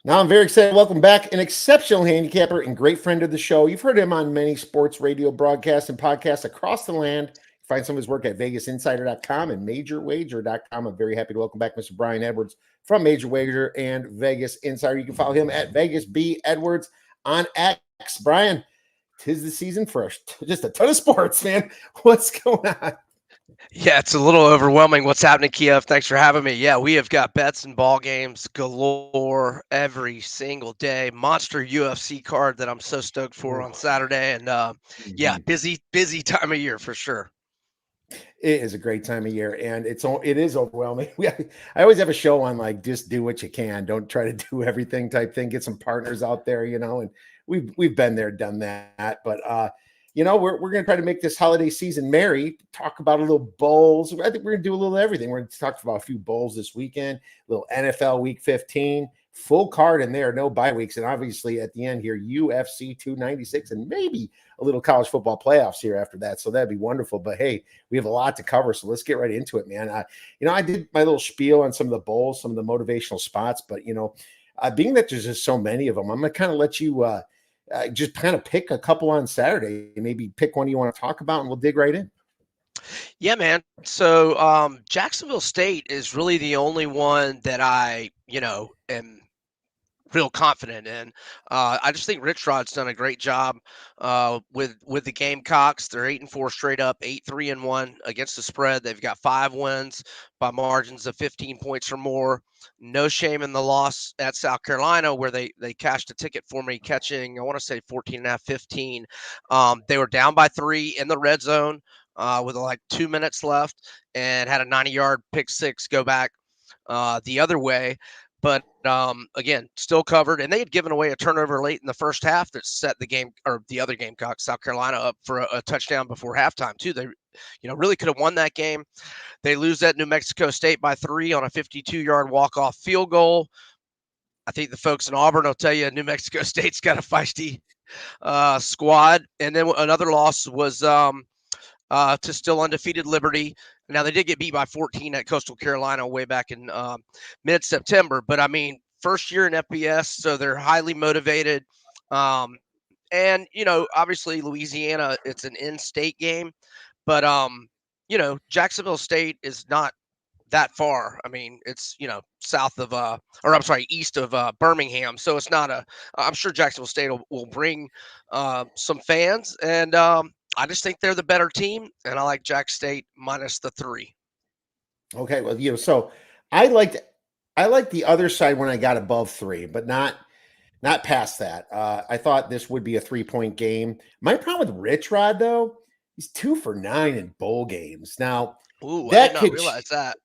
Now I'm very excited. Welcome back, an exceptional handicapper and great friend of the show. You've heard him on many sports radio broadcasts and podcasts across the land. Find some of his work at VegasInsider.com and MajorWager.com. I'm very happy to welcome back Mr. Brian Edwards from Major Wager and Vegas Insider. You can follow him at Vegas B Edwards on X. Brian, tis the season for just a ton of sports, man. What's going on? Yeah, it's a little overwhelming what's happening, Kiev. Thanks for having me. Yeah, we have got bets and ball games galore every single day. Monster UFC card that I'm so stoked for Ooh. on Saturday, and yeah, busy time of year for sure. It is a great time of year, and it is overwhelming. I always have a show on like just do what you can, don't try to do everything type thing. Get some partners out there, and we've been there, done that. But we're gonna try to make this holiday season merry. Talk about a little bowls. I think we're gonna do a little everything. We're gonna talk about a few bowls this weekend. A little NFL Week 15, full card in there, no bye weeks, and obviously at the end here UFC 296, and maybe a little college football playoffs here after that. So that'd be wonderful. But hey, we have a lot to cover, so let's get right into it, man. I did my little spiel on some of the bowls, some of the motivational spots, but being that there's just so many of them, I'm gonna kind of let you just kind of pick a couple on Saturday. Maybe pick one you want to talk about, and we'll dig right in. Yeah, man. So Jacksonville State is really the only one that I, am real confident in. I just think Rich Rod's done a great job with the Gamecocks. They're 8-4 straight up, 8-3-1 against the spread. They've got 5 wins by margins of 15 points or more. No shame in the loss at South Carolina, where they cashed a ticket for me, catching, I want to say 14.5, 15. They were down by 3 in the red zone with like 2 minutes left and had a 90-yard pick six go back the other way. But again, still covered, and they had given away a turnover late in the first half that set the game, or the other Gamecock, South Carolina, up for a touchdown before halftime too. They, really could have won that game. They lose at New Mexico State by 3 on a 52-yard walk-off field goal. I think the folks in Auburn will tell you New Mexico State's got a feisty squad. And then another loss was to still undefeated Liberty. Now, they did get beat by 14 at Coastal Carolina way back in mid-September. But, I mean, first year in FBS, so they're highly motivated. And, obviously Louisiana, it's an in-state game. But, Jacksonville State is not that far. I mean, it's, east of Birmingham. So it's not I'm sure Jacksonville State will bring some fans. And I just think they're the better team. And I like Jack State minus the 3. Okay, well, so I liked the other side when I got above 3, but not past that. I thought this would be a 3-point game. My problem with Rich Rod, though, he's 2 for 9 in bowl games. Now, Ooh, I that did not could realize that.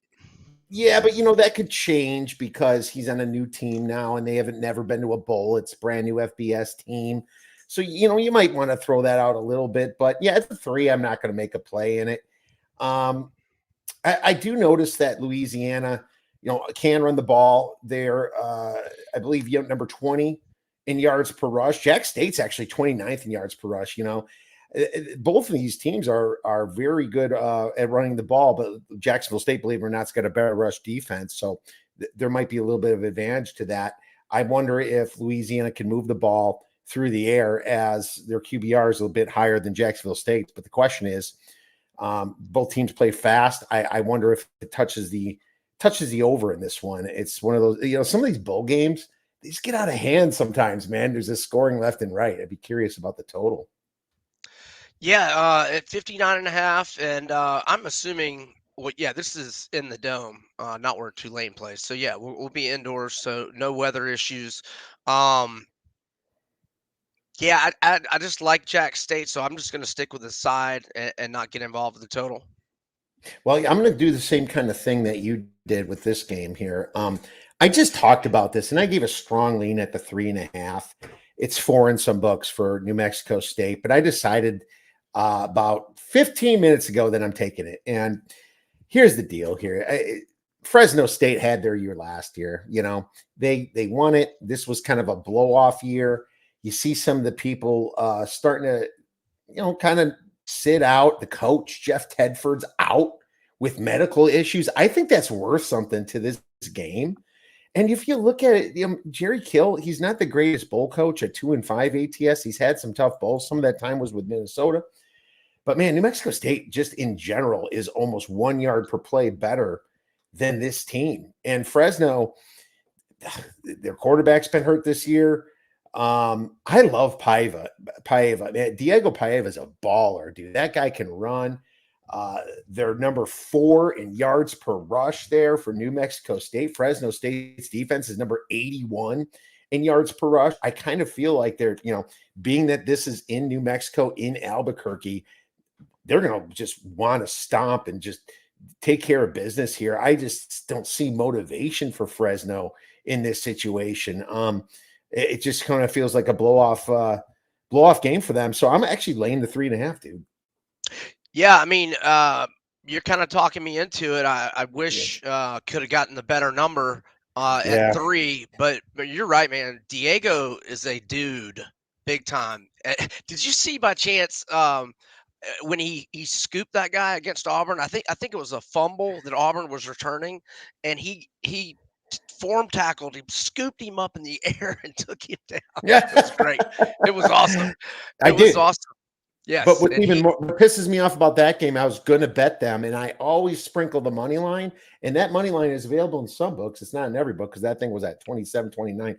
yeah, but that could change because he's on a new team now and they haven't never been to a bowl. It's a brand new FBS team. So, you might want to throw that out a little bit. But yeah, it's a 3. I'm not going to make a play in it. I do notice that Louisiana, can run the ball. They're, I believe, number 20 in yards per rush. Jack State's actually 29th in yards per rush. Both of these teams are very good at running the ball, but Jacksonville State, believe it or not, has got a better rush defense. So there might be a little bit of advantage to that. I wonder if Louisiana can move the ball through the air as their QBR is a little bit higher than Jacksonville State. But the question is, both teams play fast. I wonder if it touches the over in this one. It's one of those, some of these bowl games, they just get out of hand sometimes, man. There's this scoring left and right. I'd be curious about the total. Yeah, at 59.5, and I'm assuming. Well, yeah, this is in the dome, not where Tulane plays. So yeah, we'll be indoors, so no weather issues. Yeah, I just like Jack State, so I'm just going to stick with the side and not get involved with the total. Well, I'm going to do the same kind of thing that you did with this game here. I just talked about this, and I gave a strong lean at the 3.5. It's 4 in some books for New Mexico State, but I decided about 15 minutes ago that I'm taking it. And here's the deal here. Fresno State had their year last year. They won it. This was kind of a blow-off year. You see some of the people starting to, kind of sit out. The coach, Jeff Tedford's out with medical issues. I think that's worth something to this game. And if you look at it, Jerry Kill, he's not the greatest bowl coach at 2-5 ATS. He's had some tough bowls. Some of that time was with Minnesota. But man, New Mexico State just in general is almost 1 yard per play better than this team. And Fresno, their quarterback's been hurt this year. I love Paiva. Man, Diego Paiva is a baller, dude. That guy can run. They're number 4 in yards per rush there for New Mexico State. Fresno State's defense is number 81 in yards per rush. I kind of feel like they're, being that this is in New Mexico, in Albuquerque, they're going to just want to stomp and just take care of business here. I just don't see motivation for Fresno in this situation. It just kind of feels like a blow off game for them. So I'm actually laying the 3.5, dude. Yeah, I mean, you're kind of talking me into it. I wish could have gotten the better number at 3, but you're right, man. Diego is a dude, big time. Did you see by chance when he scooped that guy against Auburn? I think it was a fumble that Auburn was returning, and he form tackled him, scooped him up in the air, and took him down. Yeah, It was great. It was awesome. I It was did. awesome. Yes, But what and even more what pisses me off about that game, I was going to bet them, and I always sprinkle the money line, and that money line is available in some books. It's not in every book because that thing was at 27, 29,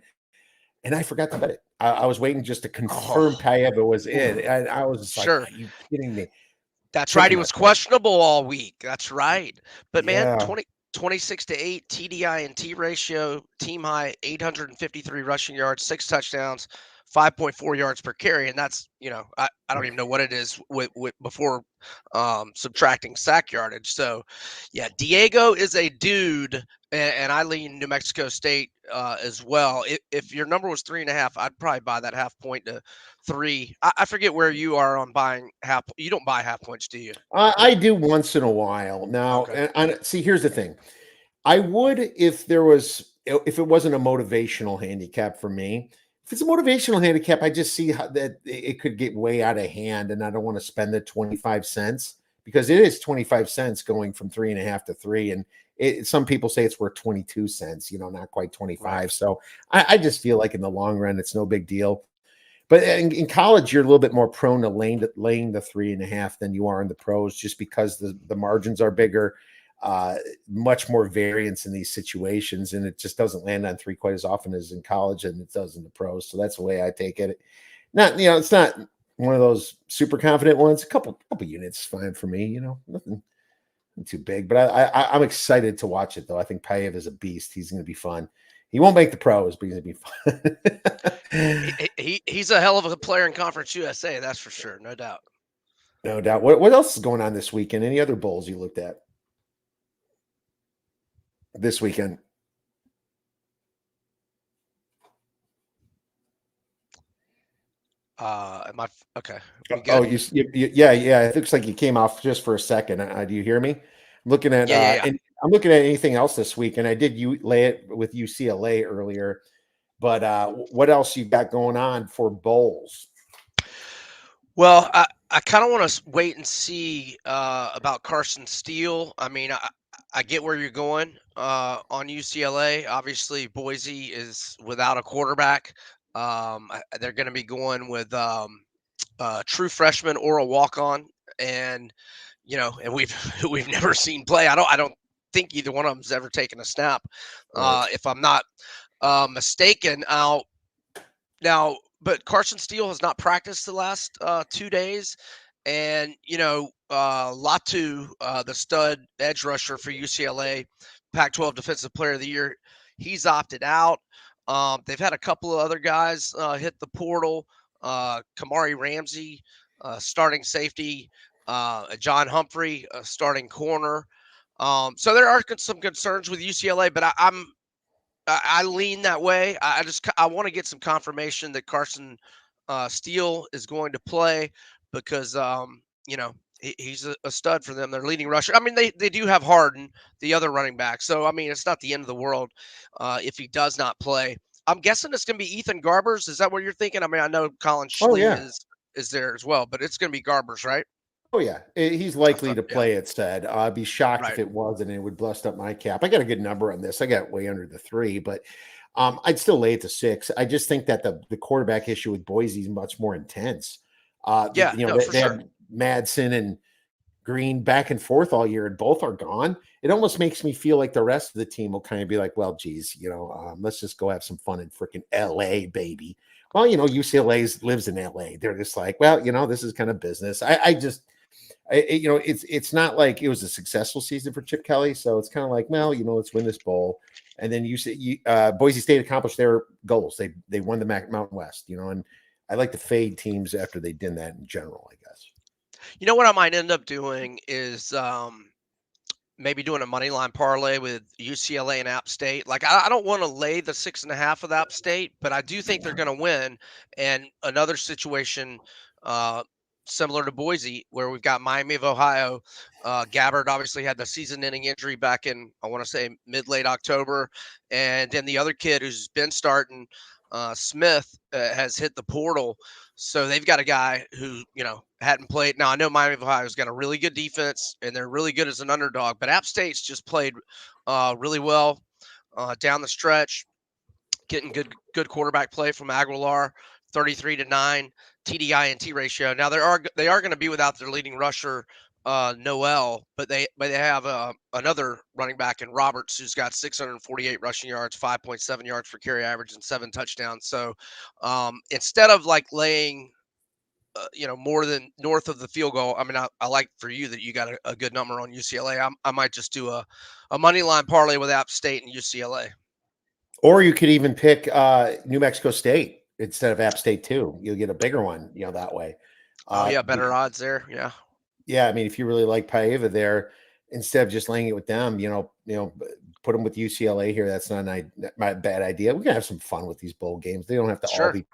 and I forgot to bet it. I was waiting just to confirm Paiva was in, and I was just sure. like, "Are you kidding me?" That's right. He was questionable all week. That's right. But man, Yeah. 26-8 TDI and T ratio, team high, 853 rushing yards, 6 touchdowns, 5.4 yards per carry, and that's I don't even know what it is with before subtracting sack yardage. So yeah, Diego is a dude, and I lean New Mexico State as well. If your number was 3.5, I'd probably buy that half point to 3. I forget where you are on buying half. You don't buy half points, do you? I do once in a while now, Okay. and see, here's the thing. I would if it wasn't a motivational handicap for me. If it's a motivational handicap, I just see how that it could get way out of hand, and I don't want to spend the 25 cents because it is 25 cents going from 3.5 to 3, and some people say it's worth 22 cents. Not quite 25. Right. So I just feel like in the long run, it's no big deal. But in college, you're a little bit more prone to laying the 3.5 than you are in the pros, just because the margins are bigger, much more variance in these situations, and it just doesn't land on 3 quite as often as in college, and it does in the pros. So that's the way I take it. Not, it's not one of those super confident ones. A couple units is fine for me. Nothing too big, but I'm excited to watch it though. I think Payev is a beast. He's going to be fun. He won't make the pros, but he's going to be fun. He's a hell of a player in Conference USA, that's for sure, no doubt. No doubt. What else is going on this weekend? Any other bowls you looked at this weekend? Am I okay? Oh, yeah. It looks like you came off just for a second. Do you hear me? I'm looking at Yeah. and I'm looking at anything else this week, and I did lay it with UCLA earlier. But what else you got going on for bowls? Well, I kind of want to wait and see about Carson Steele. I mean, I get where you're going on UCLA. Obviously, Boise is without a quarterback. They're going to be going with true freshman or a walk-on, and and we've never seen play. I don't think either one of them's ever taken a snap, Right. if I'm not mistaken. Now, but Carson Steele has not practiced the last 2 days, and Latu, the stud edge rusher for UCLA, Pac-12 Defensive Player of the Year, he's opted out. They've had a couple of other guys hit the portal. Kamari Ramsey, starting safety, John Humphrey, starting corner. So there are some concerns with UCLA, but I lean that way. I want to get some confirmation that Carson Steele is going to play because he's a stud for them. They're leading rusher. I mean, they do have Harden, the other running back. So I mean, it's not the end of the world if he does not play. I'm guessing it's going to be Ethan Garbers. Is that what you're thinking? I mean, I know Colin Oh Schlee yeah. is there as well, but it's going to be Garbers, right? Oh yeah, he's I likely thought, to yeah, play. It said. I'd be shocked if right. it wasn't. And it would bust up my cap. I got a good number on this. I got way under the 3, but I'd still lay it to 6. I just think that the quarterback issue with Boise is much more intense. Yeah, You know, no, for they sure. had Madsen and Green back and forth all year, and both are gone. It almost makes me feel like the rest of the team will kind of be like, well, geez, let's just go have some fun in freaking LA, baby. Well, UCLA lives in LA. They're just like, well, this is kind of business. I just, it's not like it was a successful season for Chip Kelly. So it's kind of like, well, let's win this bowl. And then Boise State accomplished their goals. They won the Mountain West, and I like to fade teams after they did that in general, I guess. You know what I might end up doing is maybe doing a money line parlay with UCLA and App State. Like I don't want to lay the 6.5 with App State, but I do think they're going to win. And another situation uh, similar to Boise, where we've got Miami of Ohio. Gabbard obviously had the season-ending injury back in, I want to say, mid-late October, and then the other kid who's been starting, Smith, has hit the portal. So they've got a guy who, hadn't played. Now I know Miami of Ohio's got a really good defense and they're really good as an underdog, but App State's just played really well down the stretch, getting good quarterback play from Aguilar, 33-9 TDI ratio. Now they are going to be without their leading rusher Noel, but they have another running back in Roberts who's got 648 rushing yards, 5.7 yards per carry average, and 7 touchdowns. So instead of like laying more than north of the field goal. I mean, I like for you that you got a good number on UCLA. I might just do a money line parlay with App State and UCLA. Or you could even pick New Mexico State instead of App State too. You'll get a bigger one, that way. Oh yeah, better Because, odds there. Yeah, yeah, I mean, if you really like Paiva there, instead of just laying it with them, put them with UCLA here. That's not my bad idea. We can have some fun with these bowl games. They don't have to all sure. be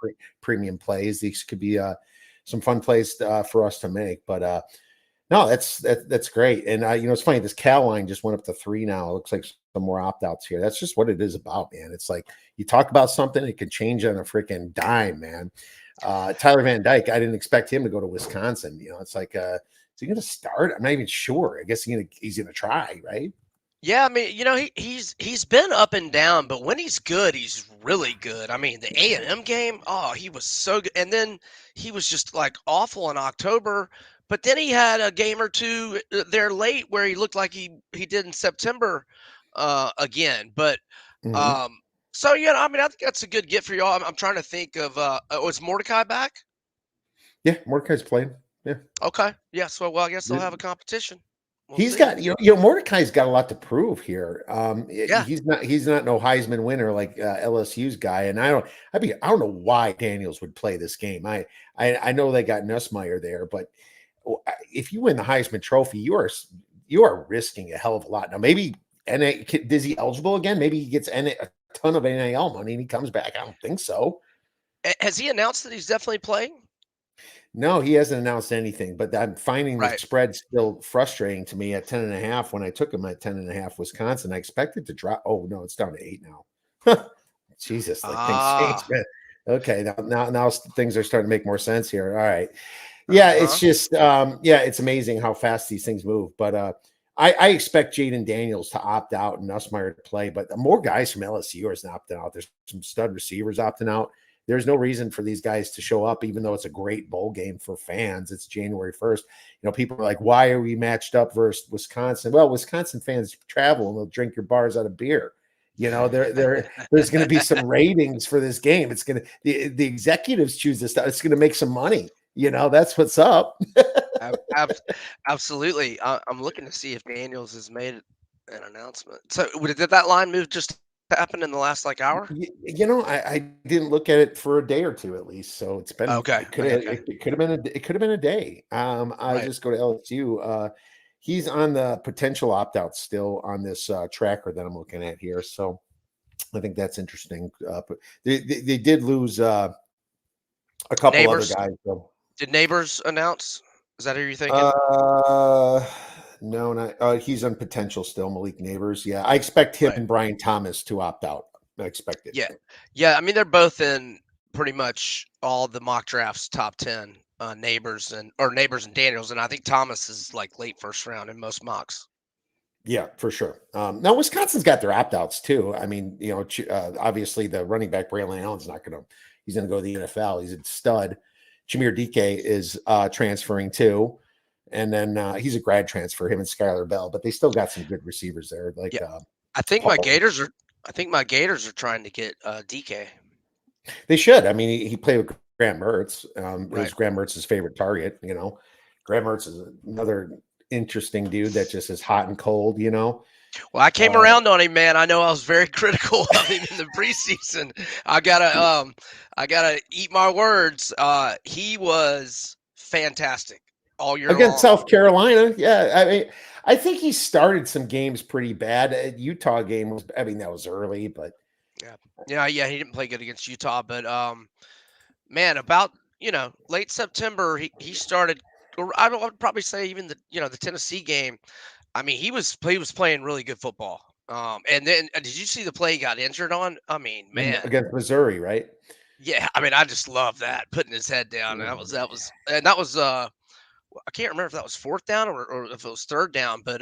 premium plays. These could be some fun plays for us to make. But no, that's great. And it's funny. This Cal line just went up to 3 now. It looks like some more opt outs here. That's just what it is about, man. It's like you talk about something, it can change on a freaking dime, man. Tyler Van Dyke, I didn't expect him to go to Wisconsin. It's like, is he going to start? I'm not even sure. I guess he's gonna try, right? Yeah, I mean, he's been up and down, but when he's good, he's really good. I mean, the A&M game, oh, he was so good, and then he was just like awful in October. But then he had a game or two there late where he looked like he did in September again. But Mhm. um, so I mean, I think that's a good get for y'all. I'm trying to think of was Mordecai back? Yeah, Mordecai's playing. Yeah. Okay, yeah. So well, I guess they'll have a competition. We'll He's see. got, Mordecai's got a lot to prove here. Yeah. He's not no Heisman winner like LSU's guy, and I don't know why Daniels would play this game. I know they got Nussmeier there, but if you win the Heisman Trophy, you are risking a hell of a lot. Now maybe is he eligible again? Maybe he gets a ton of NIL money and he comes back. I don't think so. Has he announced that he's definitely playing? No, he hasn't announced anything, but I'm finding the Right. spread still frustrating to me at 10.5. When I took him at 10.5 Wisconsin, I expected to drop. Oh no, it's down to 8 now. Jesus, like things change, Ah. man. Okay, now things are starting to make more sense here. All right. Yeah, it's Uh-huh. just it's amazing how fast these things move. But I expect Jaden Daniels to opt out and Nussmeier to play, but more guys from LSU are opting out. There's some stud receivers opting out. There's no reason for these guys to show up, even though it's a great bowl game for fans. It's January 1st. People are like, why are we matched up versus Wisconsin? Well, Wisconsin fans travel and they'll drink your bars out of beer. There's going to be some ratings for this game. It's going to the executives choose this stuff. It's going to make some money. That's what's up. Absolutely. I'm looking to see if Daniels has made an announcement. So did that line move just happen in the last hour? I didn't look at it for a day or two at least. So Okay. it could have Okay. it could have been a day. I'll Right. just go to LSU. He's on the potential opt out still on this tracker that I'm looking at here. So I think that's interesting. But they did lose a couple other Neighbors. guys. So. Did Neighbors announce? Is that who you're thinking? Uh, no, not he's on potential still. Malik Neighbors. Yeah, I expect him Right. and Brian Thomas to opt out. I expect it. Yeah. Yeah. I mean, they're both in pretty much all the mock drafts top 10. Neighbors and Daniels, and I think Thomas is like late first round in most mocks. Yeah, for sure. Now Wisconsin's got their opt-outs too. I mean, obviously the running back Braylon Allen's not going to. He's going to go to the NFL. He's a stud. Jameer DK is transferring too, and then he's a grad transfer. Him and Skylar Bell, but they still got some good receivers there. Like Yeah, I think my Paul. Gators are. I think my Gators are trying to get DK. They should. I mean, he played with Graham Mertz. It Right. was Graham Mertz's favorite target. Graham Mertz is another interesting dude that just is hot and cold. Well, I came Uh, around on him, man. I know I was very critical of him in the preseason. I gotta eat my words. He was fantastic all year Against long. South Carolina. Yeah. I mean, I think he started some games pretty bad. Utah game was, I mean, that was early, but Yeah. He didn't play good against Utah, but man, about late September, he started. Or I would probably say even the Tennessee game. I mean, he was playing really good football. And then did you see the play he got injured on? I mean, man, against Missouri, right? yeah. I mean, I just love that putting his head down. And that was I can't remember if that was fourth down or if it was third down, but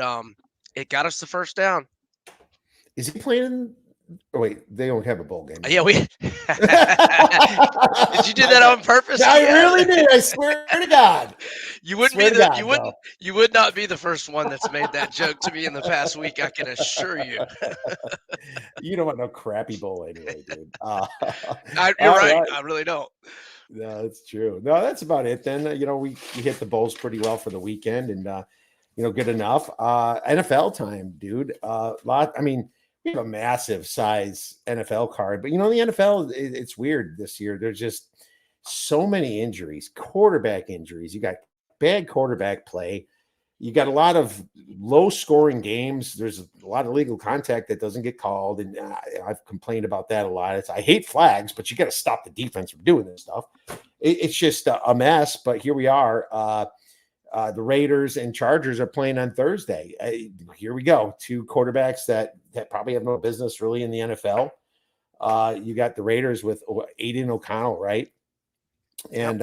it got us the first down. Is he playing? Oh, wait, they don't have a bowl game. Yeah, we. Did you do My that bad. on purpose? I Yeah. really did. I swear to God. You wouldn't Swear be to the God, you bro. wouldn't you would not be the first one that's made that joke to me in the past week. I can assure you. You don't want no crappy bowl anyway, dude. You're All right. right. I really don't. No, that's true. No, that's about it then. We hit the bowls pretty well for the weekend and good enough. NFL time, dude. I mean, we have a massive size NFL card, but the NFL, it's weird this year. There's just so many injuries, quarterback injuries. You got bad quarterback play. You got a lot of low scoring games. There's a lot of legal contact that doesn't get called. And I've complained about that a lot. I hate flags, but you got to stop the defense from doing this stuff. It's just a mess, but here we are. The Raiders and Chargers are playing on Thursday. Here we go. Two quarterbacks that probably have no business really in the NFL. You got the Raiders with Aiden O'Connell, right? And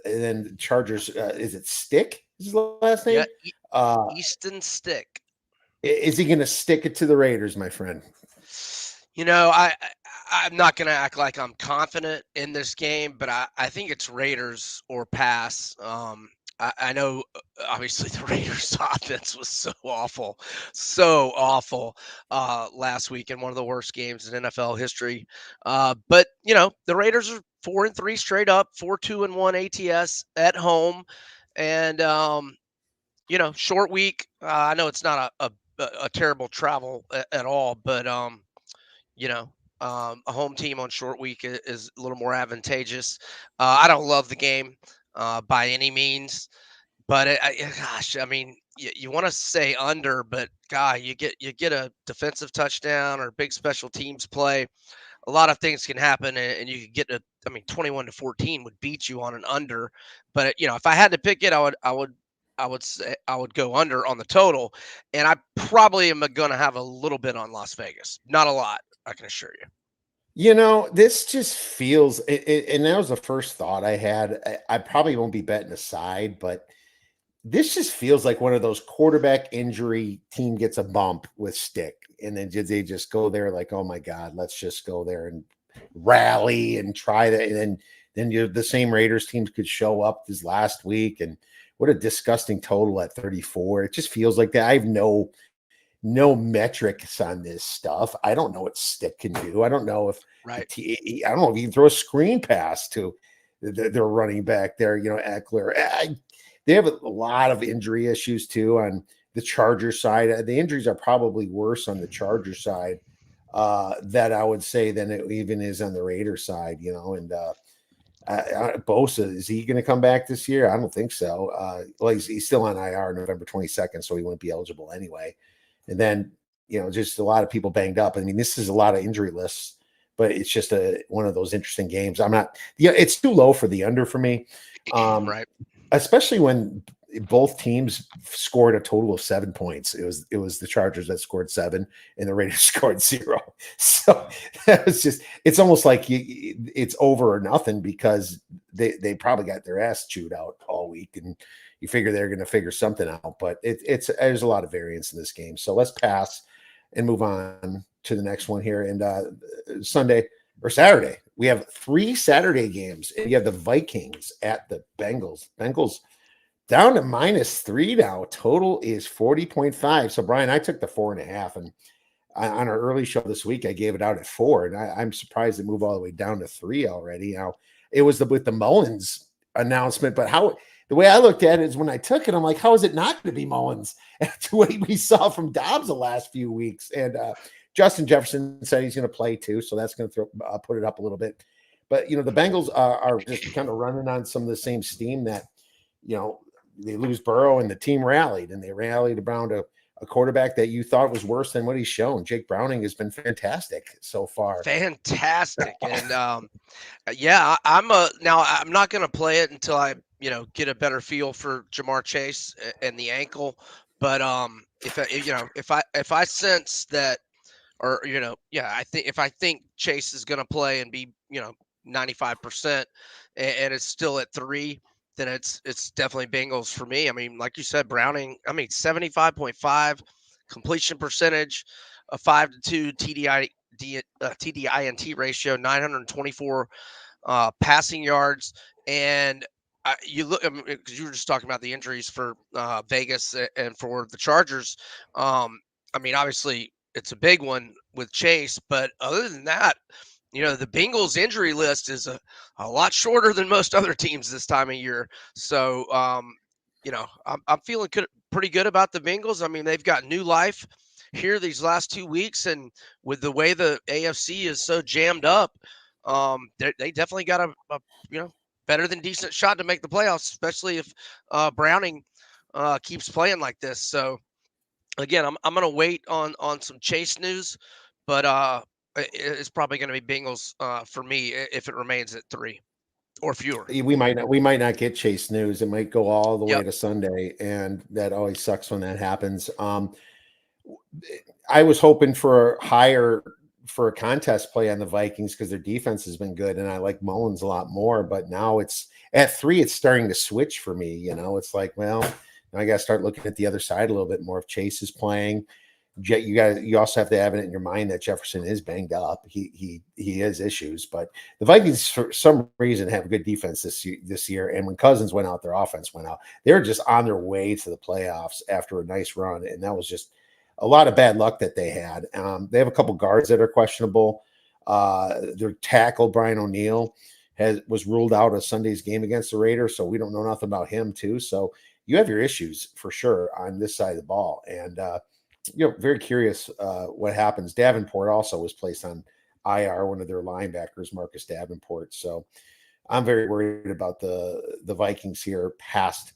then Chargers, is it Stick? Is his last name? Yeah, Easton Stick. Is he going to stick it to the Raiders, my friend? I'm not going to act like I'm confident in this game, but I think it's Raiders or pass. I know, obviously, the Raiders' offense was so awful last week in one of the worst games in NFL history. But the Raiders are 4-3 straight up, 4-2-1 ATS at home, and short week. I know it's not a terrible travel at all, but a home team on short week is a little more advantageous. I don't love the game by any means, but gosh, I mean, you want to say under, but God, you get a defensive touchdown or big special teams play. A lot of things can happen, and you could get a. I mean, 21-14 would beat you on an under, but if I had to pick it, I would say I would go under on the total, and I probably am going to have a little bit on Las Vegas. Not a lot, I can assure you. This just feels, and that was the first thought I had. I probably won't be betting a side, but this just feels like one of those quarterback injury team gets a bump with Stick, and then they just go there like, oh my God, let's just go there and rally and try that. And then the same Raiders teams could show up this last week, and what a disgusting total at 34. It just feels like that. I have no metrics on this stuff. I don't know what Stick can do. I don't know if Right. I don't know if you can throw a screen pass to their running back there, Eckler. They have a lot of injury issues too on the Charger side. The injuries are probably worse on the Charger side that I would say than it even is on the Raider side, and Bosa, is he going to come back this year? I don't think so. Well, he's still on IR November 22nd, so he wouldn't be eligible anyway. And then, just a lot of people banged up. I mean, this is a lot of injury lists, but it's just one of those interesting games. It's too low for the under for me. Right. Especially when both teams scored a total of 7 points. It was the Chargers that scored 7, and the Raiders scored 0. So it's almost like it's over or nothing because they probably got their ass chewed out all week, and you figure they're going to figure something out. But it's there's a lot of variance in this game. So let's pass and move on to the next one here. And Sunday or Saturday, we have 3 Saturday games, and you have the Vikings at the Bengals. Bengals down to -3 now. Total is 40.5. So, Brian, I took the 4.5, and on our early show this week, I gave it out at 4, and I'm surprised it moved all the way down to 3 already. Now, it was with the Mullins announcement, but the way I looked at it is when I took it, I'm like, how is it not going to be Mullins after what we saw from Dobbs the last few weeks? And Justin Jefferson said he's going to play too, so that's going to put it up a little bit. But the Bengals are just kind of running on some of the same steam that they lose Burrow and the team rallied, and they rallied around a quarterback that you thought was worse than what he's shown. Jake Browning has been fantastic so far. Fantastic. And yeah, I'm not going to play it until I, get a better feel for Jamar Chase and the ankle. But if I sense that, or if I think Chase is going to play and be 95%, and it's still at 3, then it's definitely Bengals for me. I mean, like you said, Browning. I mean, 75.5 completion percentage, a 5-2 TDINT ratio, 924 passing yards, and you look because you were just talking about the injuries for Vegas and for the Chargers. I mean, obviously it's a big one with Chase, but other than that, the Bengals injury list is a lot shorter than most other teams this time of year. So, I'm feeling pretty good about the Bengals. I mean, they've got new life here these last 2 weeks, and with the way the AFC is so jammed up, they definitely got a better than decent shot to make the playoffs, especially if Browning keeps playing like this. So again, I'm gonna wait on some Chase news, but it's probably gonna be Bengals for me if it remains at 3 or fewer. We might not get Chase news. It might go all the way Yep. to Sunday, and that always sucks when that happens. I was hoping for a contest play on the Vikings because their defense has been good, and I like Mullins a lot more. But now it's at 3, it's starting to switch for me. It's like, well, now I got to start looking at the other side a little bit more. If Chase is playing, you also have to have it in your mind that Jefferson is banged up. He has issues, but the Vikings for some reason have a good defense this year. And when Cousins went out, their offense went out. They're just on their way to the playoffs after a nice run, and that was just a lot of bad luck that they had. They have a couple guards that are questionable. Their tackle Brian O'Neill was ruled out of Sunday's game against the Raiders, so we don't know nothing about him too. So you have your issues for sure on this side of the ball, and very curious what happens. Davenport also was placed on IR, one of their linebackers, Marcus Davenport. So I'm very worried about the Vikings here past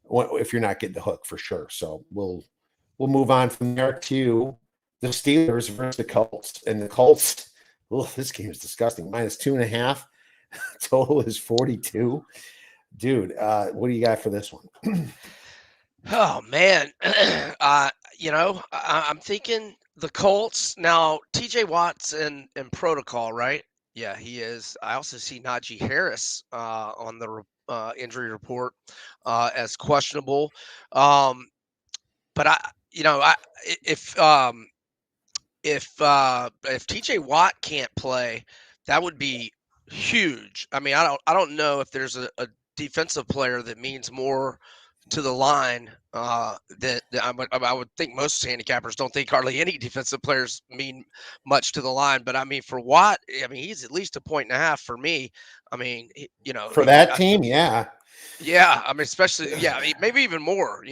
if you're not getting the hook for sure. So we'll move on from there to the Steelers versus the Colts. And the Colts, this game is disgusting. -2.5. Total is 42. Dude, what do you got for this one? Oh man, I'm thinking the Colts now. T.J. Watt's in protocol, right? Yeah, he is. I also see Najee Harris on the injury report as questionable. Um, but if if TJ Watt can't play, that would be huge. I mean, I don't know if there's a defensive player that means more to the line that I would think most handicappers don't think hardly any defensive players mean much to the line. But I mean, for Watt, I mean, he's at least a point and a half for me. I mean, For that team, yeah. yeah, I mean, especially, yeah, maybe even more,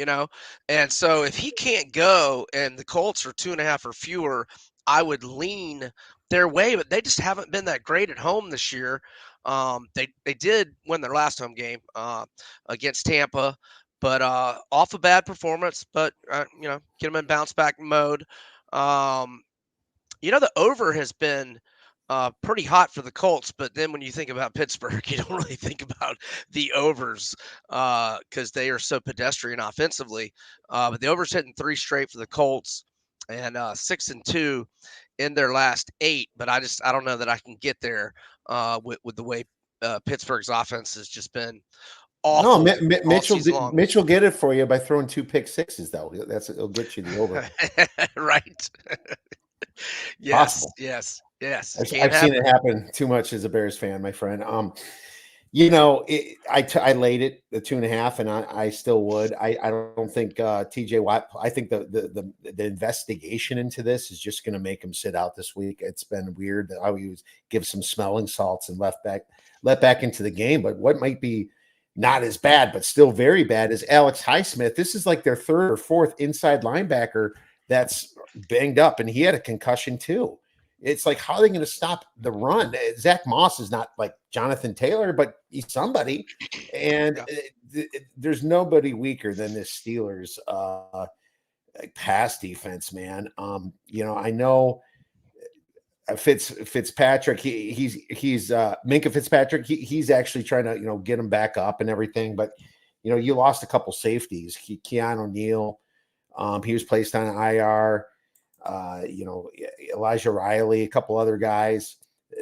And so if he can't go and the Colts are 2.5 or fewer, I would lean their way, but they just haven't been that great at home this year. They did win their last home game against Tampa, but off a bad performance, but get them in bounce back mode. The over has been pretty hot for the Colts, but then when you think about Pittsburgh, you don't really think about the overs because they are so pedestrian offensively. But the overs hitting 3 straight for the Colts and 6-2 in their last 8. But I don't know that I can get there with the way Pittsburgh's offense has just been No, awful all season long. Mitch will get it for you by throwing 2 pick sixes, though. It'll get you the over. Right. Yes, Possible. yes, yes. I've, Can't I've seen happen. it happen too much as a Bears fan, my friend. I laid it the 2.5, and I still would. I don't think TJ Watt. I think the investigation into this is just going to make him sit out this week. It's been weird that I would give some smelling salts and let back into the game. But what might be not as bad, but still very bad, is Alex Highsmith. This is like their 3rd or 4th inside linebacker that's banged up, and he had a concussion too. It's like, how are they going to stop the run? Zach Moss is not like Jonathan Taylor, but he's somebody. And there's nobody weaker than this Steelers pass defense, man. I know Fitzpatrick, he's Minka Fitzpatrick. He's actually trying to, get him back up and everything. But, you lost a couple safeties. Keon O'Neal, he was placed on IR. Elijah Riley, a couple other guys.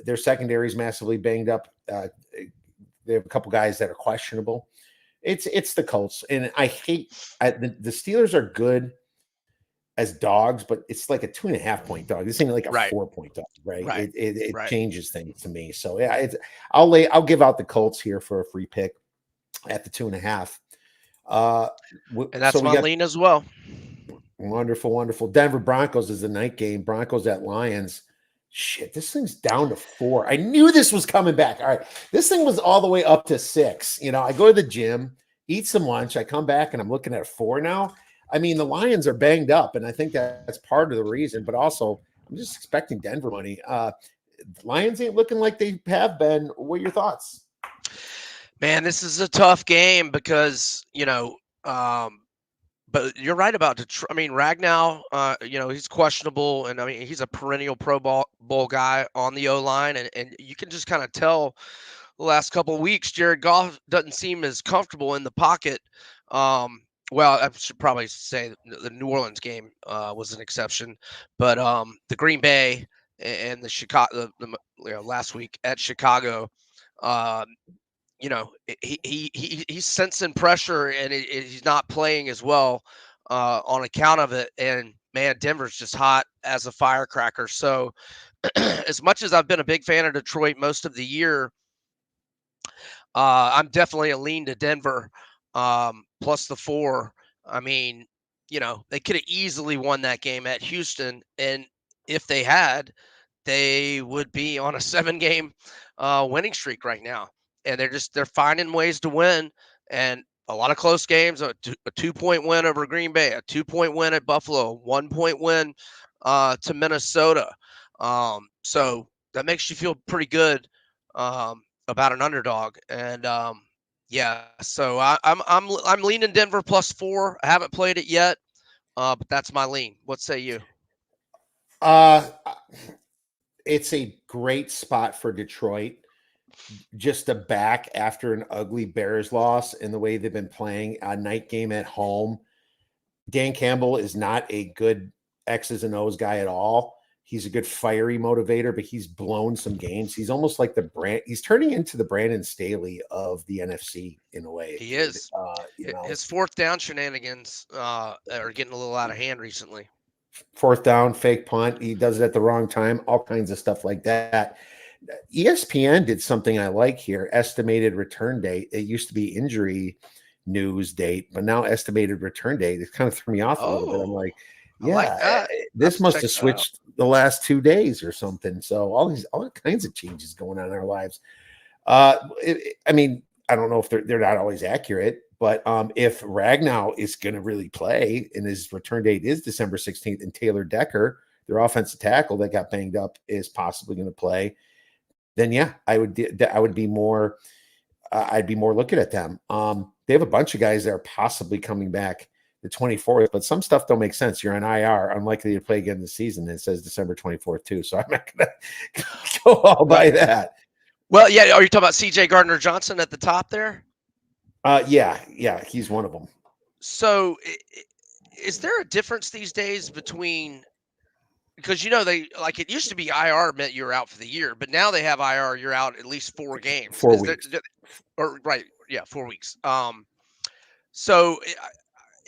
Their secondary is massively banged up. They have a couple guys that are questionable. It's the Colts, and I hate the Steelers are good as dogs, but it's like a 2.5-point dog. This ain't like a 4-point dog, right? It changes things to me. So yeah, I'll give out the Colts here for a free pick at the 2.5. And that's my lean as well. Wonderful, wonderful. Denver Broncos is the night game. Broncos at Lions. Shit, this thing's down to 4. I knew this was coming back. All right. This thing was all the way up to 6. I go to the gym, eat some lunch. I come back and I'm looking at 4 now. I mean, the Lions are banged up, and I think that's part of the reason, but also I'm just expecting Denver money. Lions ain't looking like they have been. What are your thoughts? Man, this is a tough game because, but you're right about Detroit. I mean, Ragnow, he's questionable, and I mean, he's a perennial Pro Bowl guy on the O-line, and you can just kind of tell the last couple of weeks, Jared Goff doesn't seem as comfortable in the pocket. Well, I should probably say the New Orleans game was an exception, but the Green Bay and the Chicago, last week at Chicago, he's sensing pressure, and he's not playing as well on account of it. And man, Denver's just hot as a firecracker. So as much as I've been a big fan of Detroit most of the year, I'm definitely a lean to Denver plus the 4. I mean, they could have easily won that game at Houston, and if they had, they would be on a 7-game winning streak right now. And they're finding ways to win, and a lot of close games. A 2-point win over Green Bay, a 2-point win at Buffalo, a 1-point win to Minnesota. So that makes you feel pretty good about an underdog. And so I'm leaning Denver plus 4. I haven't played it yet, but that's my lean. What say you? It's a great spot for Detroit. Just a back after an ugly Bears loss and the way they've been playing a night game at home. Dan Campbell is not a good X's and O's guy at all. He's a good fiery motivator, but he's blown some games. He's almost like he's turning into the Brandon Staley of the NFC in a way. He is. His 4th down shenanigans are getting a little out of hand recently. 4th down, fake punt. He does it at the wrong time, all kinds of stuff like that. ESPN did something I like here. Estimated return date. It used to be injury news date, but now estimated return date. It kind of threw me off a little bit. I'm like, yeah, this must have switched the last 2 days or something. So all kinds of changes going on in our lives. I mean, I don't know if they're not always accurate, but if Ragnow is going to really play and his return date is December 16th, and Taylor Decker, their offensive tackle that got banged up, is possibly going to play, then yeah, I'd be more looking at them. They have a bunch of guys that are possibly coming back the 24th, but some stuff don't make sense. You're on IR, unlikely to play again this season. And it says December 24th too. So I'm not going to go all by that. Well, yeah. Are you talking about CJ Gardner-Johnson at the top there? Yeah, he's one of them. So is there a difference these days between, because they, like, it used to be IR meant you were out for the year, but now they have IR, you're out at least 4 games. 4 Is weeks. or right, yeah, 4 weeks. So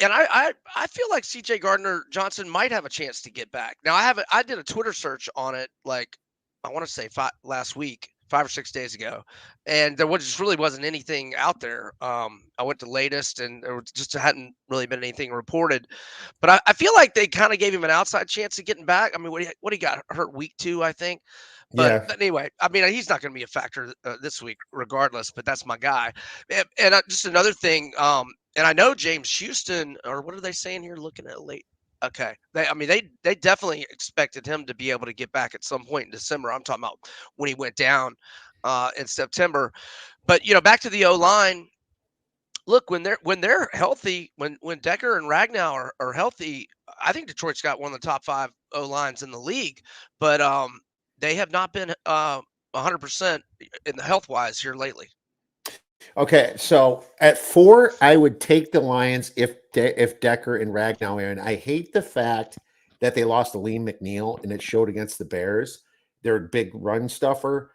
and I feel like CJ Gardner Johnson might have a chance to get back. Now I did a Twitter search on it, like, I want to say last week, 5 or 6 days ago, and there just really wasn't anything out there. I went to latest, and there just hadn't really been anything reported. But I feel like they kind of gave him an outside chance of getting back. I mean, what he got hurt week 2, I think. But Yeah. anyway, I mean, he's not going to be a factor this week, regardless. But that's my guy. And just another thing, and I know James Houston, or what are they saying here? Looking at late. Okay, they definitely expected him to be able to get back at some point in December. I'm talking about when he went down in September. But back to the O line. Look, when they're healthy, when Decker and Ragnow are healthy, I think Detroit's got one of the top 5 O lines in the league. But they have not been 100% in the health wise here lately. Okay, so at 4, I would take the Lions if Decker and Ragnow are in. I hate the fact that they lost to Lee McNeil, and it showed against the Bears. They're a big run stuffer.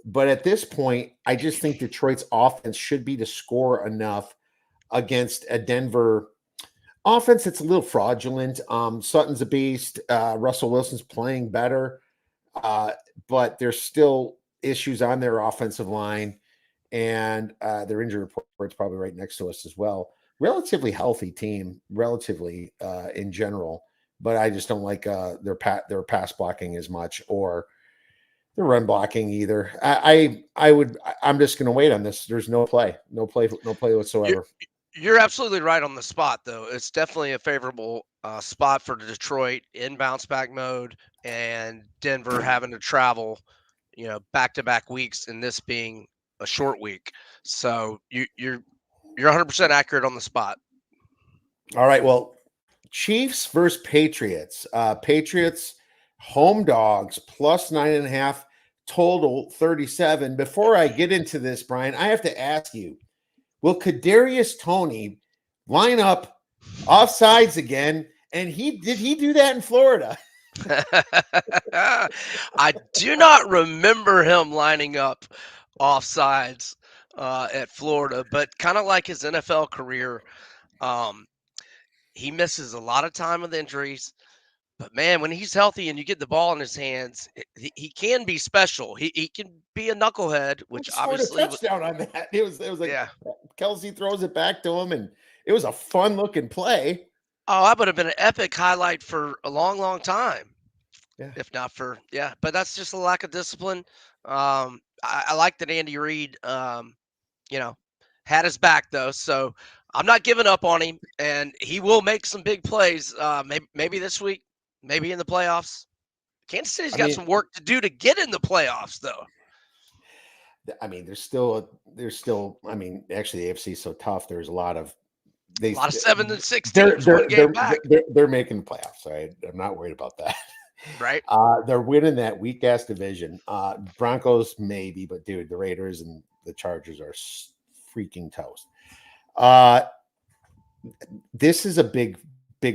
But at this point, I just think Detroit's offense should be to score enough against a Denver offense that's a little fraudulent. Sutton's a beast. Russell Wilson's playing better. But there's still issues on their offensive line. And their injury report's probably right next to us as well. Relatively healthy team, relatively in general. But I just don't like their pass blocking as much, or the run blocking either. I'm just going to wait on this. There's no play whatsoever. You're absolutely right on the spot, though. It's definitely a favorable spot for Detroit in bounce back mode, and Denver having to travel, back-to-back weeks, and this being a short week. So you're 100% accurate on the spot. All right. Well, Chiefs versus Patriots. Patriots home dogs plus 9.5, total 37. Before I get into this, Brian, I have to ask you: will Kadarius Toney line up offsides again? And did he do that in Florida? I do not remember him lining up offsides at Florida, but kind of like his NFL career, he misses a lot of time with injuries. But man, when he's healthy and you get the ball in his hands, he can be special. He can be a knucklehead, which Scored a obviously, touchdown on that. It was like, yeah. Kelsey throws it back to him, and it was a fun looking play. Oh, that would have been an epic highlight for a long, long time. Yeah. If not for, yeah, but that's just a lack of discipline. I like that Andy Reid, had his back though, so I'm not giving up on him, and he will make some big plays. Maybe this week, maybe in the playoffs. Kansas City's got some work to do to get in the playoffs, though. I mean, there's still. I mean, actually, the AFC is so tough. There's a lot of 7-6 teams, one game back. They're making the playoffs. Right? I'm not worried about that. Right. They're winning that weak ass division. Broncos maybe, but dude, the Raiders and the Chargers are freaking toast. This is a big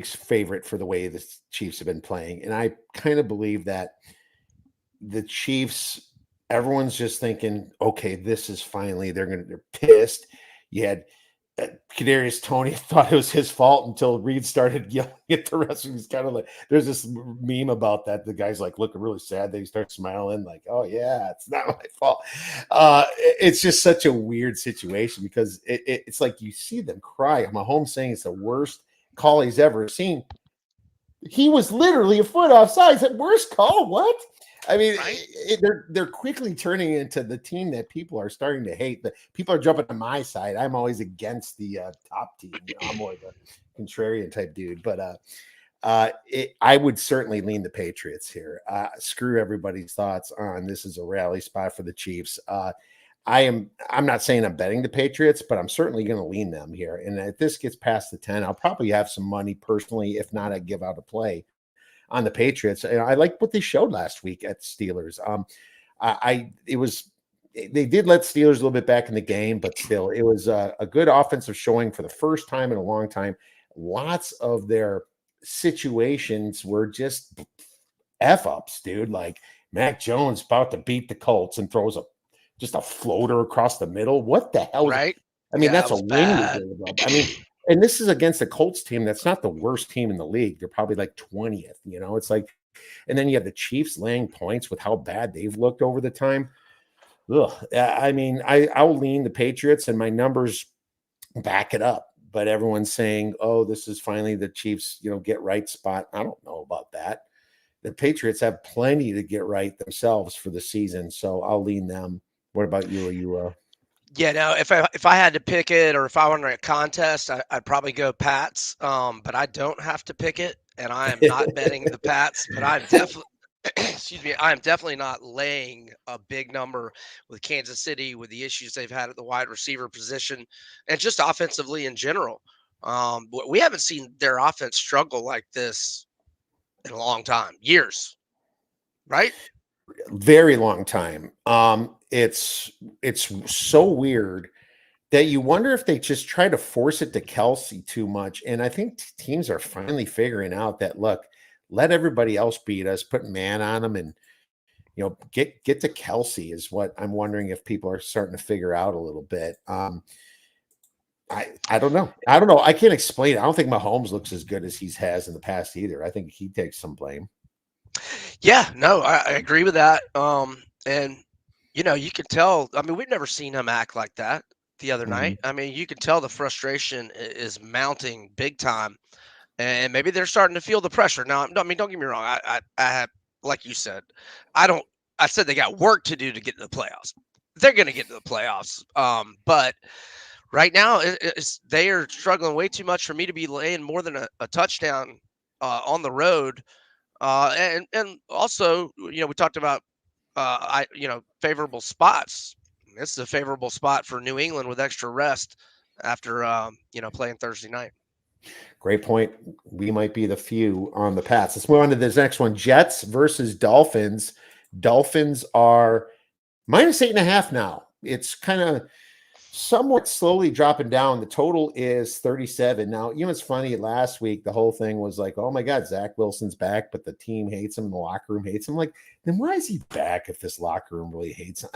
favorite for the way the Chiefs have been playing, and I kind of believe that the Chiefs. Everyone's just thinking, okay, this is finally they're pissed. You had Kadarius Toney thought it was his fault until Reed started yelling at the rest. He's kind of like, there's this meme about that. The guy's like looking really sad. Then he starts smiling, like, oh yeah, it's not my fault. It's just such a weird situation because it's like you see them cry. Mahomes saying it's the worst call he's ever seen. He was literally a foot offside. That worst call? What? I mean, right? They're quickly turning into the team that people are starting to hate. The people are jumping to my side. I'm always against the top team. I'm more the contrarian type dude. But I would certainly lean the Patriots here. Screw everybody's thoughts on this is a rally spot for the Chiefs. I'm not saying I'm betting the Patriots, but I'm certainly going to lean them here. And if this gets past the 10, I'll probably have some money personally. If not, I give out a play on the Patriots. And I like what they showed last week at the Steelers. It was they did let Steelers a little bit back in the game, but still, it was a good offensive showing for the first time in a long time. Lots of their situations were just F ups, dude. Like Mac Jones about to beat the Colts and throws just a floater across the middle. What the hell? Right? I mean, Yeah, that's it a was wing you bad. gave up. I mean, and this is against the Colts team. That's not the worst team in the league. They're probably like 20th. It's like, and then you have the Chiefs laying points with how bad they've looked over the time. Ugh. I mean, I'll lean the Patriots, and my numbers back it up. But everyone's saying, "Oh, this is finally the Chiefs, get right spot." I don't know about that. The Patriots have plenty to get right themselves for the season, so I'll lean them. What about you? Are you? Yeah, no, if I had to pick it, or if I were in a contest, I'd probably go Pats. But I don't have to pick it, and I am not betting the Pats. But I'm definitely, excuse me, I am definitely not laying a big number with Kansas City with the issues they've had at the wide receiver position, and just offensively in general. We haven't seen their offense struggle like this in a long time, years, right? Very long time. It's so weird that you wonder if they just try to force it to Kelsey too much. And I think teams are finally figuring out that look, let everybody else beat us, put man on them, and get to Kelsey is what I'm wondering if people are starting to figure out a little bit. I don't know. I don't know. I can't explain it. I don't think Mahomes looks as good as he has in the past either. I think he takes some blame. Yeah, no, I agree with that. And you can tell. I mean, we've never seen him act like that the other Mhm. night. I mean, you can tell the frustration is mounting big time, and maybe they're starting to feel the pressure. Now, I mean, don't get me wrong. I have, like you said, I don't. I said they got work to do to get to the playoffs. They're going to get to the playoffs. But right now, they are struggling way too much for me to be laying more than a touchdown on the road. And also, we talked about favorable spots. This is a favorable spot for New England with extra rest after playing Thursday night. Great point. We might be the few on the Pats. Let's move on to this next one. Jets versus Dolphins. Dolphins are -8.5 now. It's kind of somewhat slowly dropping down. The total is 37. Now, it's funny. Last week, the whole thing was like, oh my God, Zach Wilson's back, but the team hates him. The locker room hates him. Like, then why is he back if this locker room really hates him?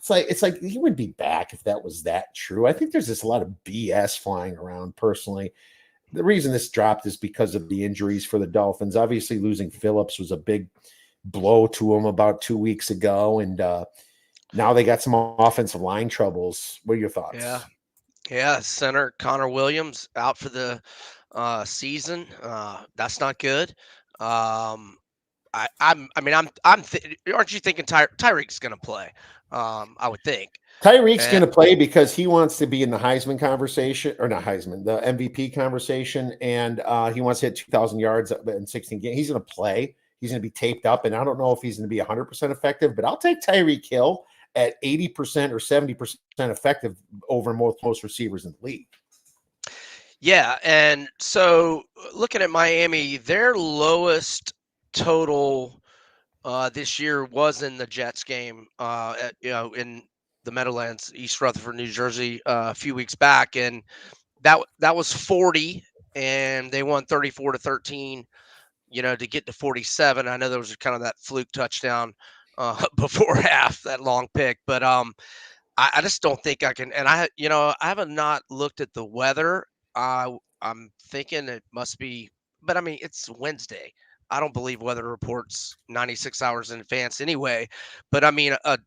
It's like he would be back if that was that true. I think there's just a lot of BS flying around personally. The reason this dropped is because of the injuries for the Dolphins. Obviously, losing Phillips was a big blow to them about 2 weeks ago. And now they got some offensive line troubles. What are your Yeah, thoughts? yeah. Center Connor Williams out for the season. That's not good. Um, I mean, aren't you thinking Tyreek's going to play? I would think. Tyreek's And going to play because he wants to be in the Heisman conversation, or not Heisman, the MVP conversation, and he wants to hit 2,000 yards in 16 games. He's going to play. He's going to be taped up, and I don't know if he's going to be 100% effective, but I'll take Tyreek Hill at 80% or 70% effective over most receivers in the league. yeah, and so looking at Miami, their lowest total this year was in the Jets game, in the Meadowlands, East Rutherford, New Jersey, a few weeks back, and that was 40, and they won 34-13. To get to 47. I know there was kind of that fluke touchdown before half, that long pick, but I just don't think I can. And I haven't not looked at the weather. I'm thinking it must be, but I mean, it's Wednesday. I don't believe weather reports 96 hours in advance anyway. But I mean, a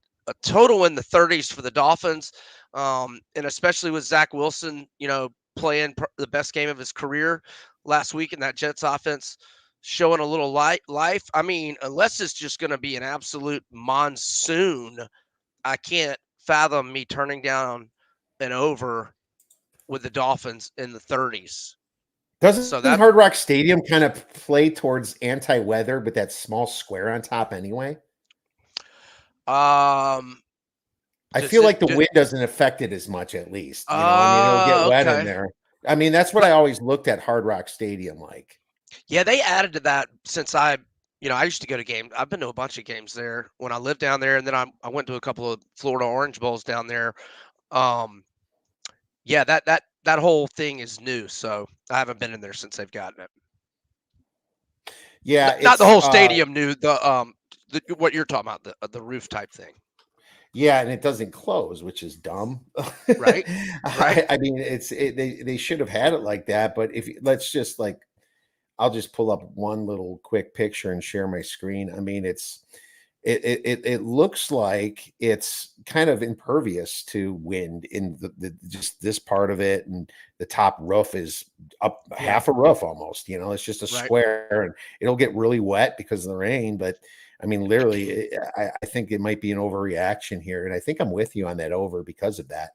total in the 30s for the Dolphins, and especially with Zach Wilson, playing the best game of his career last week in that Jets offense, showing a little life. I mean, unless it's just going to be an absolute monsoon, I can't fathom me turning down an over with the Dolphins in the 30s. Doesn't So that Hard Rock Stadium kind of play towards anti-weather, but that small square on top anyway? um I Does feel it? like the wind doesn't affect it as much, at least. I mean, it'll get wet in Okay. there. I mean, that's what But I always looked at Hard Rock Stadium like. yeah, they added to that since I used to go to games. I've been to a bunch of games there when I lived down there, and then I went to a couple of Florida Orange Bowls down there. Um, yeah, that whole thing is new, so I haven't been in there since they've gotten it. Yeah, Not the it's whole stadium new, what you're talking about, the roof type thing, yeah, and it doesn't close, which is dumb. right? Right? I mean, they should have had it like that. But if let's just like, I'll just pull up one little quick picture and share my screen. I mean, it looks like it's kind of impervious to wind in the just this part of it, and the top roof is up Yeah, half a roof almost. It's just a right. square, and it'll get really wet because of the rain. But I mean, literally, I think it might be an overreaction here, and I think I'm with you on that over because of that.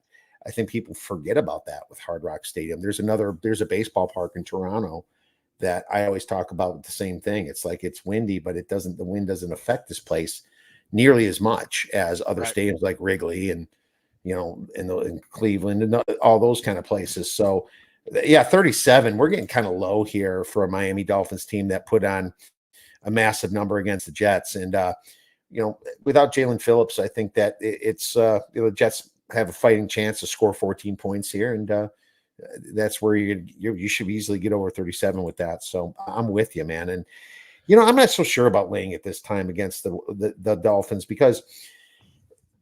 I think people forget about that with Hard Rock Stadium. There's a baseball park in Toronto that I always talk about the same thing. It's like it's windy, but the wind doesn't affect this place nearly as much as other Right. stadiums like Wrigley and in Cleveland and all those kind of places. So yeah, 37. We're getting kind of low here for a Miami Dolphins team that put on a massive number against the Jets. And without Jalen Phillips, I think that the Jets have a fighting chance to score 14 points here, and that's where you should easily get over 37 with that. So I'm with you, man. And I'm not so sure about laying it this time against the Dolphins, because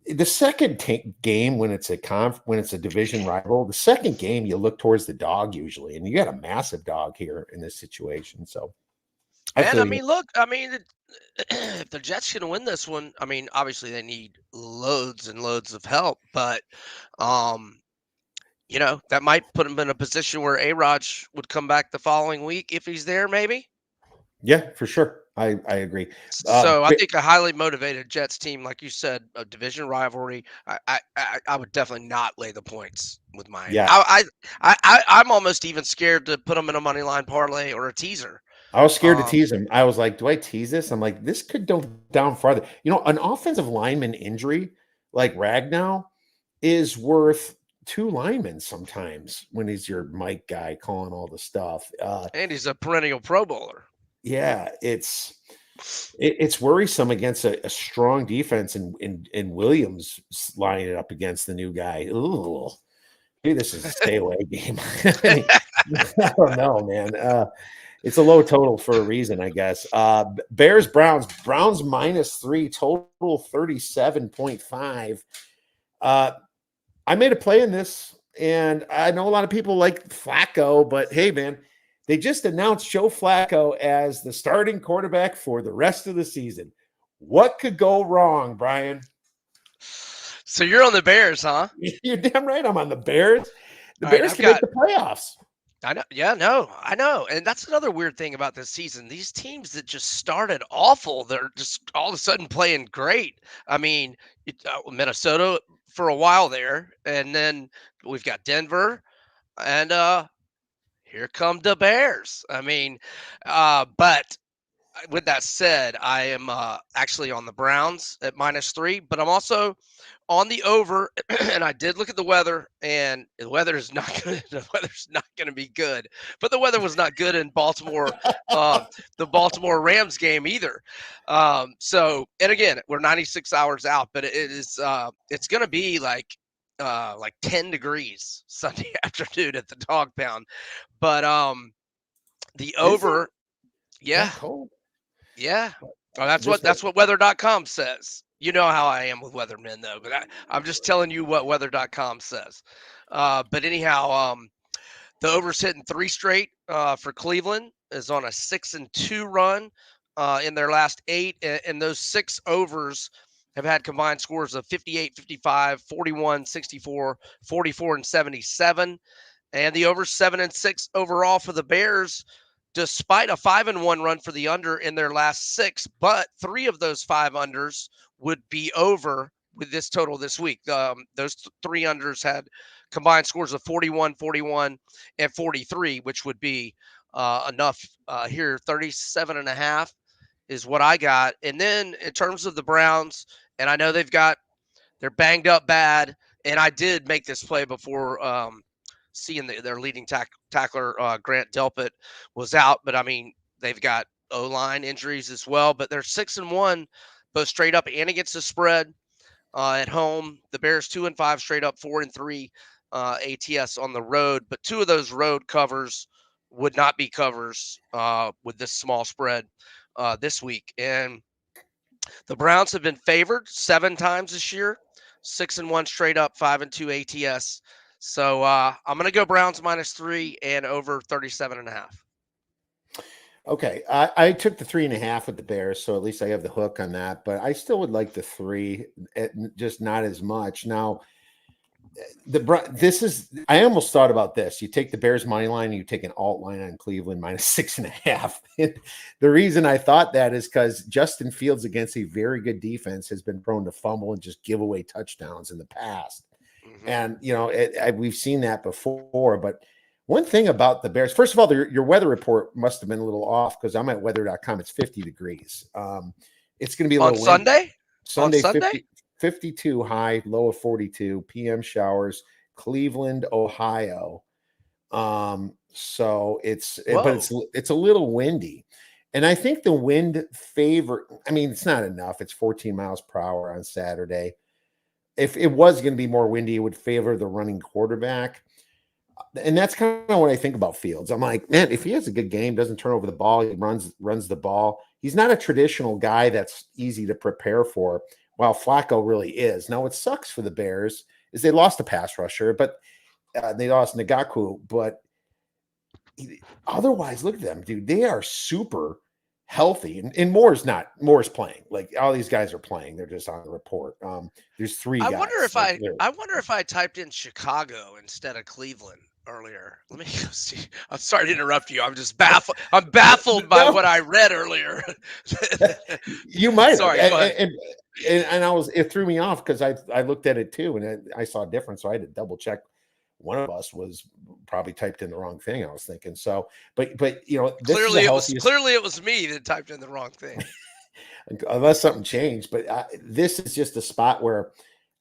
the second game, when it's a division rival, the second game you look towards the dog usually, and you got a massive dog here in this situation. So I And I feel you. mean, look, if the Jets can win this one, I mean, obviously they need loads and loads of help, but um, that might put them in a position where A-Rod would come back the following week if he's there, maybe. Yeah, for sure. I agree. So I But think a highly motivated Jets team, like you said, a division rivalry. I would definitely not lay the points with Miami. yeah, I'm almost even scared to put them in a money line parlay or a teaser. I was scared to Um, tease him. I was like, do I tease this? I'm like, this could go down farther. An offensive lineman injury like Ragnow is worth two linemen sometimes when he's your mic guy calling all the stuff. and he's a perennial Pro Bowler. Yeah, it's worrisome against a strong defense, and Williams lining it up against the new guy. Ooh, maybe this is a stay away game. I mean, I don't know, man. It's a low total for a reason, I guess. Bears, Browns -3, total 37.5. I made a play in this, and I know a lot of people like Flacco, but hey, man, they just announced Joe Flacco as the starting quarterback for the rest of the season. What could go wrong, Brian? So you're on the Bears, huh? You're damn right. I'm on the Bears. The All right, Bears I've can make got the playoffs. I know. Yeah, no, I know. And that's another weird thing about this season. These teams that just started awful, they're just all of a sudden playing great. I mean, Minnesota for a while there, and then we've got Denver, and here come the Bears. I mean, but with that said, I am actually on the Browns at -3, but I'm also on the over, and I did look at the weather, and the weather is not good. The weather's not going to be good, but the weather was not good in Baltimore, um, the Baltimore Rams game either. So, and again, we're 96 hours out, but it's going to be like 10 degrees Sunday afternoon at the dog pound. But the Is it over, yeah, that cold? yeah. Well, that's This what what that's what weather.com says. You know how I am with weathermen though, but I'm just telling you what weather.com says. But anyhow, the over's hitting three straight for Cleveland, is on a 6-2 run in their last eight. And those six overs have had combined scores of 58, 55, 41, 64, 44, and 77. And the over 7-6 overall for the Bears, despite a 5-1 run for the under in their last six. But three of those five unders would be over with this total this week. Those three unders had combined scores of 41, 41, and 43, which would be enough here. 37.5 is what I got. And then in terms of the Browns, and I know they've got They're banged up bad, and I did make this play before seeing their leading tackler Grant Delpit was out. But I mean, they've got O-line injuries as well. But they're 6-1, both straight up and against the spread at home. The Bears 2-5 straight up, 4-3 ATS on the road. But two of those road covers would not be covers with this small spread this week. And the Browns have been favored 7 times this year, 6-1 straight up, 5-2 ATS. So I'm going to go Browns -3 and over 37.5. Okay, I took the 3.5 with the Bears, so at least I have the hook on that. But I still would like the 3, just not as much. Now, I almost thought about this. You take the Bears money line, and you take an alt line on Cleveland -6.5. The reason I thought that is because Justin Fields against a very good defense has been prone to fumble and just give away touchdowns in the past. Mm-hmm. And we've seen that before. But one thing about the Bears, first of all, your weather report must have been a little off because I'm at weather.com. It's 50 degrees. It's going to be a little on Sunday. Sunday, on Sunday? 52 high, low of 42, PM showers, Cleveland, Ohio. So it's a little windy. And I think the wind it's not enough. It's 14 miles per hour on Saturday. If it was going to be more windy, it would favor the running quarterback. And that's kind of what I think about Fields. I'm like, man, if he has a good game, doesn't turn over the ball, he runs the ball. He's not a traditional guy that's easy to prepare for. While Flacco really is. Now, what sucks for the Bears is they lost a pass rusher, but they lost Ngakoue. But otherwise, look at them, dude. They are super healthy. And Moore's playing. Like, all these guys are playing. They're just on the report. There's 3 guys. I wonder if I typed in Chicago instead of Cleveland earlier. Let me go see. I'm sorry to interrupt you. I'm just baffled. I'm baffled by what I read earlier. You might. Sorry, go ahead. And it threw me off because I looked at it too, and I saw a difference. So I had to double check. One of us was probably typed in the wrong thing. I was thinking so, but clearly it was me that typed in the wrong thing. Unless something changed, but this is just a spot where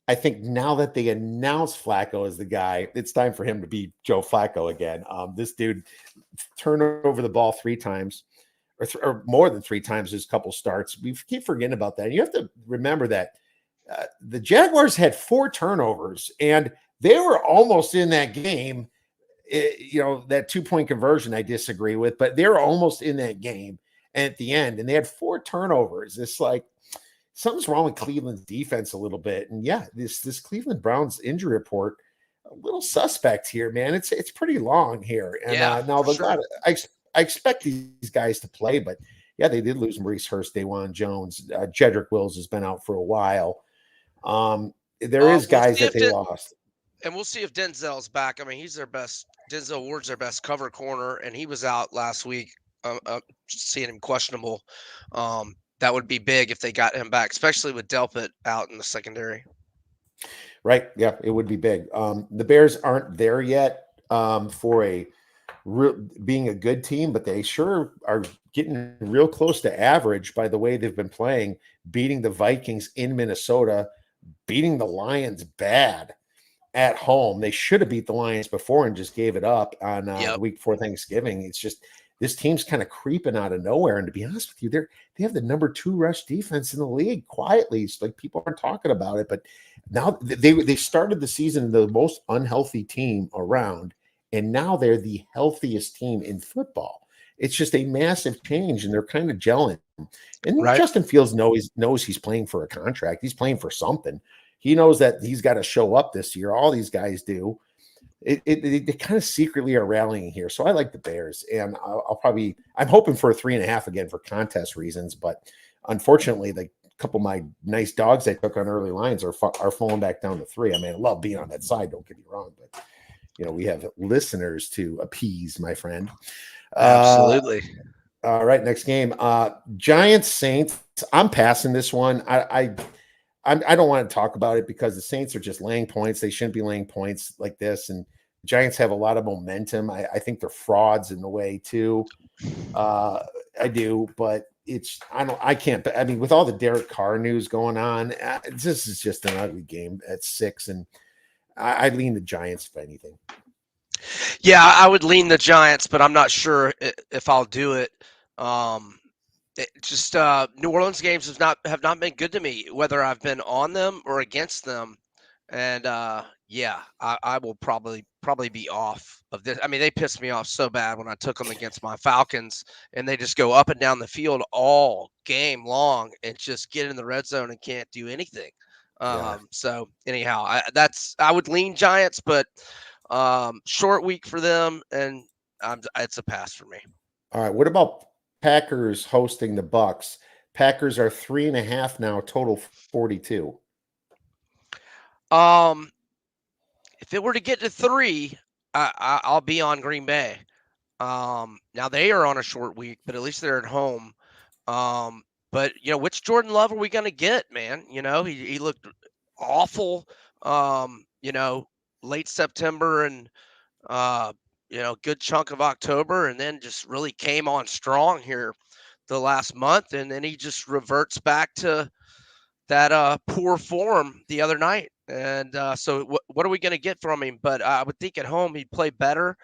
I think now that they announced Flacco as the guy, it's time for him to be Joe Flacco again. This dude turned over the ball 3 times. Or more than 3 times his couple starts. We keep forgetting about that. You have to remember that the Jaguars had 4 turnovers, and they were almost in that game. That 2-point conversion I disagree with, but they were almost in that game at the end, and they had 4 turnovers. It's like something's wrong with Cleveland's defense a little bit. And yeah, this Cleveland Browns injury report, a little suspect here, man. It's pretty long here. And now I expect these guys to play, but yeah, they did lose Maurice Hurst, Dawan Jones. Jedrick Wills has been out for a while. There is guys that they lost. And we'll see if Denzel's back. I mean, Denzel Ward's their best cover corner, and he was out last week. Seeing him questionable. That would be big if they got him back, especially with Delpit out in the secondary. Right. Yeah, it would be big. The Bears aren't there yet for being a good team, but they sure are getting real close to average by the way they've been playing, beating the Vikings in Minnesota, beating the Lions bad at home. They should have beat the Lions before and just gave it up on the week before Thanksgiving. It's just this team's kind of creeping out of nowhere. And to be honest with you, they have the number 2 rush defense in the league quietly. It's like people aren't talking about it, but now they started the season the most unhealthy team around. And now they're the healthiest team in football. It's just a massive change, and they're kind of gelling. And right. Justin Fields knows he's playing for a contract. He's playing for something. He knows that he's got to show up this year. All these guys do. They kind of secretly are rallying here. So I like the Bears, and I'm hoping for a 3.5 again for contest reasons. But unfortunately, a couple of my nice dogs I took on early lines are falling back down to 3. I mean, I love being on that side. Don't get me wrong, but we have listeners to appease, my friend. Absolutely. All right, next game. Giants Saints. I'm passing this one. I don't want to talk about it because the Saints are just laying points. They shouldn't be laying points like this. And Giants have a lot of momentum. I think they're frauds in the way too. I do, but I can't. I mean, with all the Derek Carr news going on, this is just an ugly game at 6, and I lean the Giants if anything. Yeah, I would lean the Giants, but I'm not sure if I'll do it. Um, New Orleans games have not been good to me, whether I've been on them or against them. And yeah, I will probably be off of this. I mean, they pissed me off so bad when I took them against my Falcons, and they just go up and down the field all game long and just get in the red zone and can't do anything. Yeah. So anyhow, I would lean Giants, but short week for them, and it's a pass for me. All right. What about Packers hosting the Bucks? Packers are 3.5 now, total 42. Um, if it were to get to 3, I'll be on Green Bay. Now they are on a short week, but at least they're at home. Um, but which Jordan Love are we gonna get, man? He looked awful. Late September and good chunk of October, and then just really came on strong here the last month, and then he just reverts back to that poor form the other night. And so what are we going to get from him? But I would think at home he'd play better.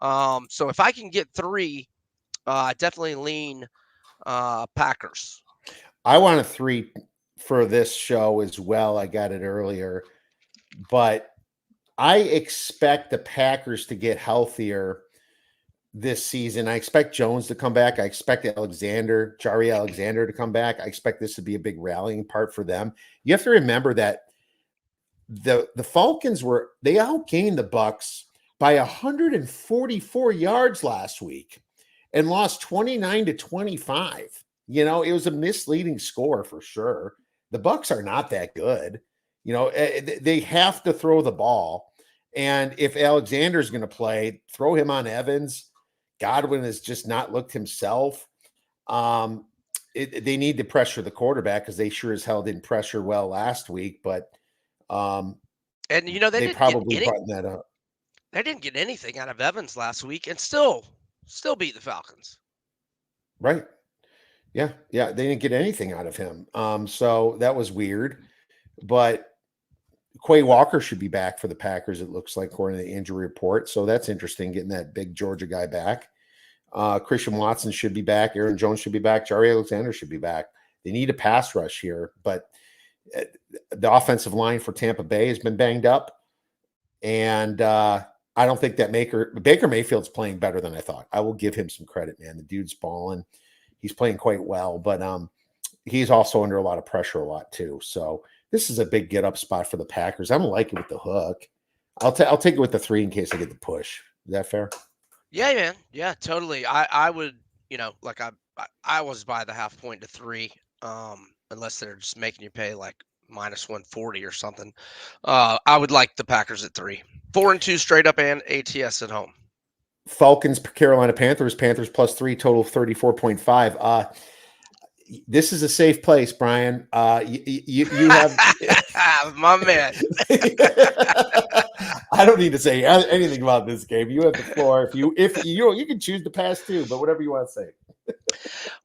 So if I can get 3, I definitely lean Packers. I want a 3 for this show as well. I got it earlier, but I expect the Packers to get healthier this season. I expect Jones to come back. I expect Jari Alexander to come back. I expect this to be a big rallying part for them. You have to remember that the Falcons they outgained the Bucks by 144 yards last week and lost 29-25. It was a misleading score for sure. The Bucks are not that good. They have to throw the ball. And if Alexander's going to play, throw him on Evans. Godwin has just not looked himself. They need to pressure the quarterback because they sure as hell didn't pressure well last week. But and they they didn't get probably button that up. they didn't get anything out of Evans last week, and still beat the Falcons. Right. Yeah. Yeah. They didn't get anything out of him. So that was weird. But Quay Walker should be back for the Packers, it looks like, according to the injury report. So that's interesting, getting that big Georgia guy back. Christian Watson should be back. Aaron Jones should be back. Jari Alexander should be back. They need a pass rush here, but the offensive line for Tampa Bay has been banged up. And I don't think that Baker Mayfield's playing better than I thought. I will give him some credit, man. The dude's balling. He's playing quite well, but he's also under a lot of pressure a lot too. So this is a big get up spot for the Packers. I don't like it with the hook. I'll take it with the 3 in case I get the push. Is that fair? Yeah, man. Yeah, totally. I would, like I was by the half point to 3, unless they're just making you pay like minus 140 or something. I would like the Packers at 3, 4-2 straight up, and ATS at home. Falcons, Carolina Panthers plus 3, total 34.5. This is a safe place, Brian. You have my man. I don't need to say anything about this game. You have the floor. If you can choose to pass too, but whatever you want to say.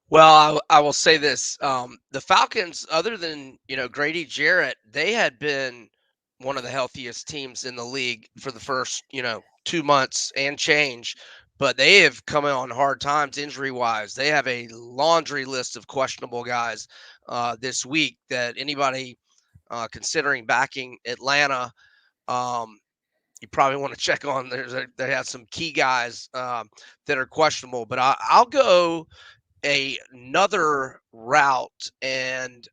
Well, I will say this: the Falcons, other than Grady Jarrett, they had been one of the healthiest teams in the league for the first 2 months and change. But they have come on hard times injury wise. They have a laundry list of questionable guys this week that anybody considering backing Atlanta, you probably want to check on. They have some key guys that are questionable. But I'll go another route, and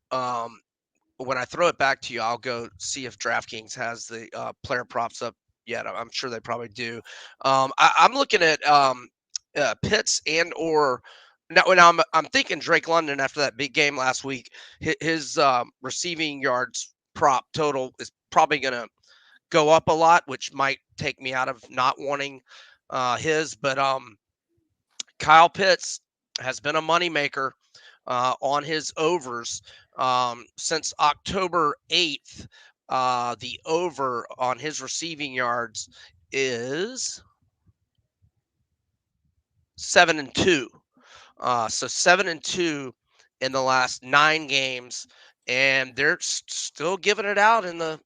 when I throw it back to you, I'll go see if DraftKings has the player props up yet. I'm sure they probably do. I'm looking at Pitts and/or now. When I'm thinking Drake London after that big game last week, his receiving yards prop total is probably going to go up a lot, which might take me out of not wanting his. But Kyle Pitts has been a moneymaker on his overs since October 8th. The over on his receiving yards is 7-2. So 7-2 in the last 9 games, and they're still giving it out in the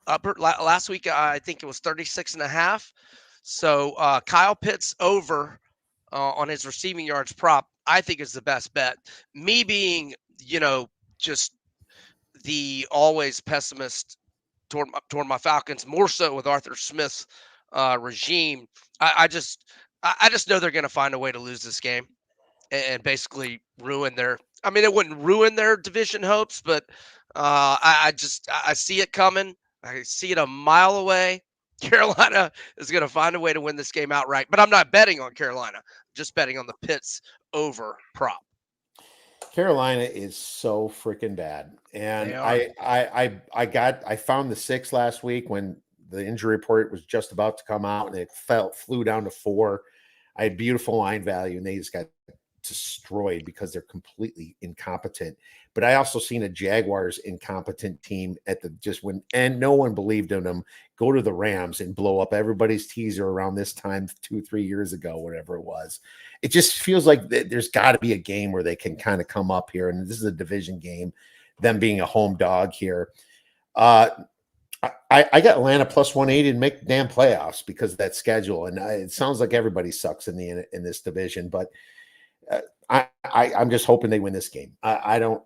upper. Last week, I think it was 36.5. So Kyle Pitts over on his receiving yards prop, I think is the best bet. Me being, just the always pessimist toward my Falcons, more so with Arthur Smith's regime. I just know they're going to find a way to lose this game and basically ruin their. I mean, it wouldn't ruin their division hopes, but I see it coming. I see it a mile away. Carolina is going to find a way to win this game outright, but I'm not betting on Carolina. I'm just betting on the Pitts over prop. Carolina is so freaking bad, They and are. I found the 6 last week when the injury report was just about to come out, and it flew down to 4. I had beautiful line value, and they just got destroyed because they're completely incompetent. But I also seen a Jaguars incompetent team at the just when and no one believed in them go to the Rams and blow up everybody's teaser around this time 2-3 years ago, whatever it was. It just feels like there's got to be a game where they can kind of come up here, and this is a division game, them being a home dog here. Uh, I got Atlanta plus 180 to make damn playoffs because of that schedule, and it sounds like everybody sucks in this division, but I'm just hoping they win this game. I don't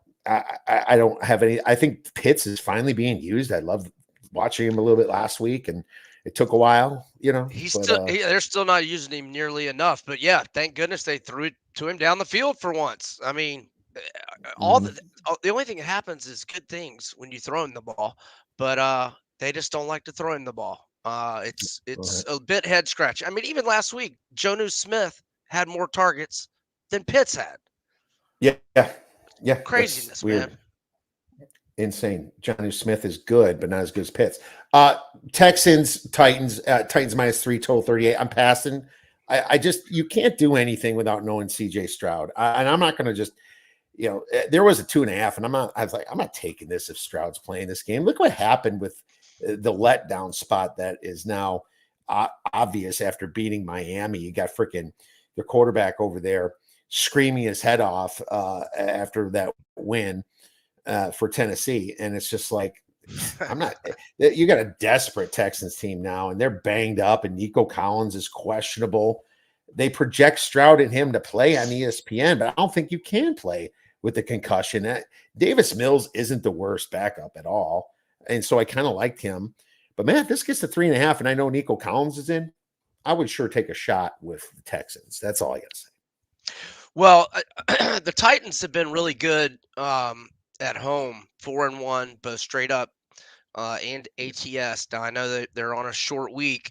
have any. I think Pitts is finally being used. I loved watching him a little bit last week, and it took a while, They're still not using him nearly enough. But yeah, thank goodness they threw it to him down the field for once. I mean, Mhm. the only thing that happens is good things when you throw him the ball, but they just don't like to throw him the ball. It's Right. a bit head scratching. I mean, even last week, Jonu Smith had more targets than Pitts had. Yeah, yeah, that's Craziness, man. weird. Insane. Johnny Smith is good, but not as good as Pitts. Texans, Titans, Titans minus 3, total 38. I'm passing. I just you can't do anything without knowing CJ Stroud. And I'm not going to just, there was a 2.5, and I was like, I'm not taking this if Stroud's playing this game. Look what happened with the letdown spot that is now obvious after beating Miami. You got freaking their quarterback over there screaming his head off after that win for Tennessee. And it's just like, I'm not, you got a desperate Texans team now, and they're banged up, and Nico Collins is questionable. They project Stroud and him to play on ESPN, but I don't think you can play with the concussion. Davis Mills isn't the worst backup at all. And so I kind of liked him. But man, if this gets to 3.5, and I know Nico Collins is in, I would sure take a shot with the Texans. That's all I got to say. Well, the Titans have been really good at home, 4-1, both straight up and ATS. Now I know that they're on a short week,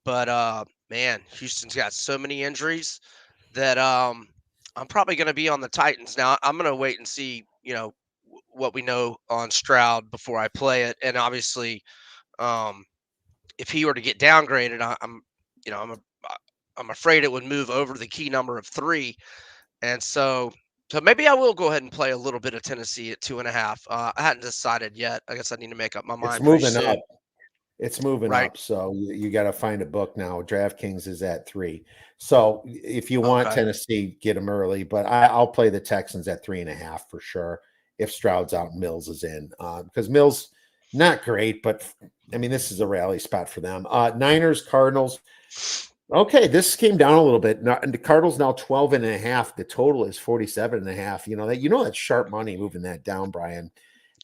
but man, Houston's got so many injuries that I'm probably going to be on the Titans. Now I'm going to wait and see, what we know on Stroud before I play it, and obviously, um, if he were to get downgraded, you know, I'm a, I'm afraid it would move over the key number of 3. And so maybe I will go ahead and play a little bit of Tennessee at 2.5. I hadn't decided yet. I guess I need to make up my It's mind pretty moving up. soon. It's moving Right. up. So you got to find a book now. DraftKings is at 3. So if you want Okay. Tennessee, get them early. But I'll play the Texans at 3.5 for sure if Stroud's out and Mills is in. Because Mills, not great, but I mean, this is a rally spot for them. Niners, Cardinals. Okay, this came down a little bit. Now, and the Cardinals now 12.5. The total is 47.5. That's sharp money moving that down, Brian,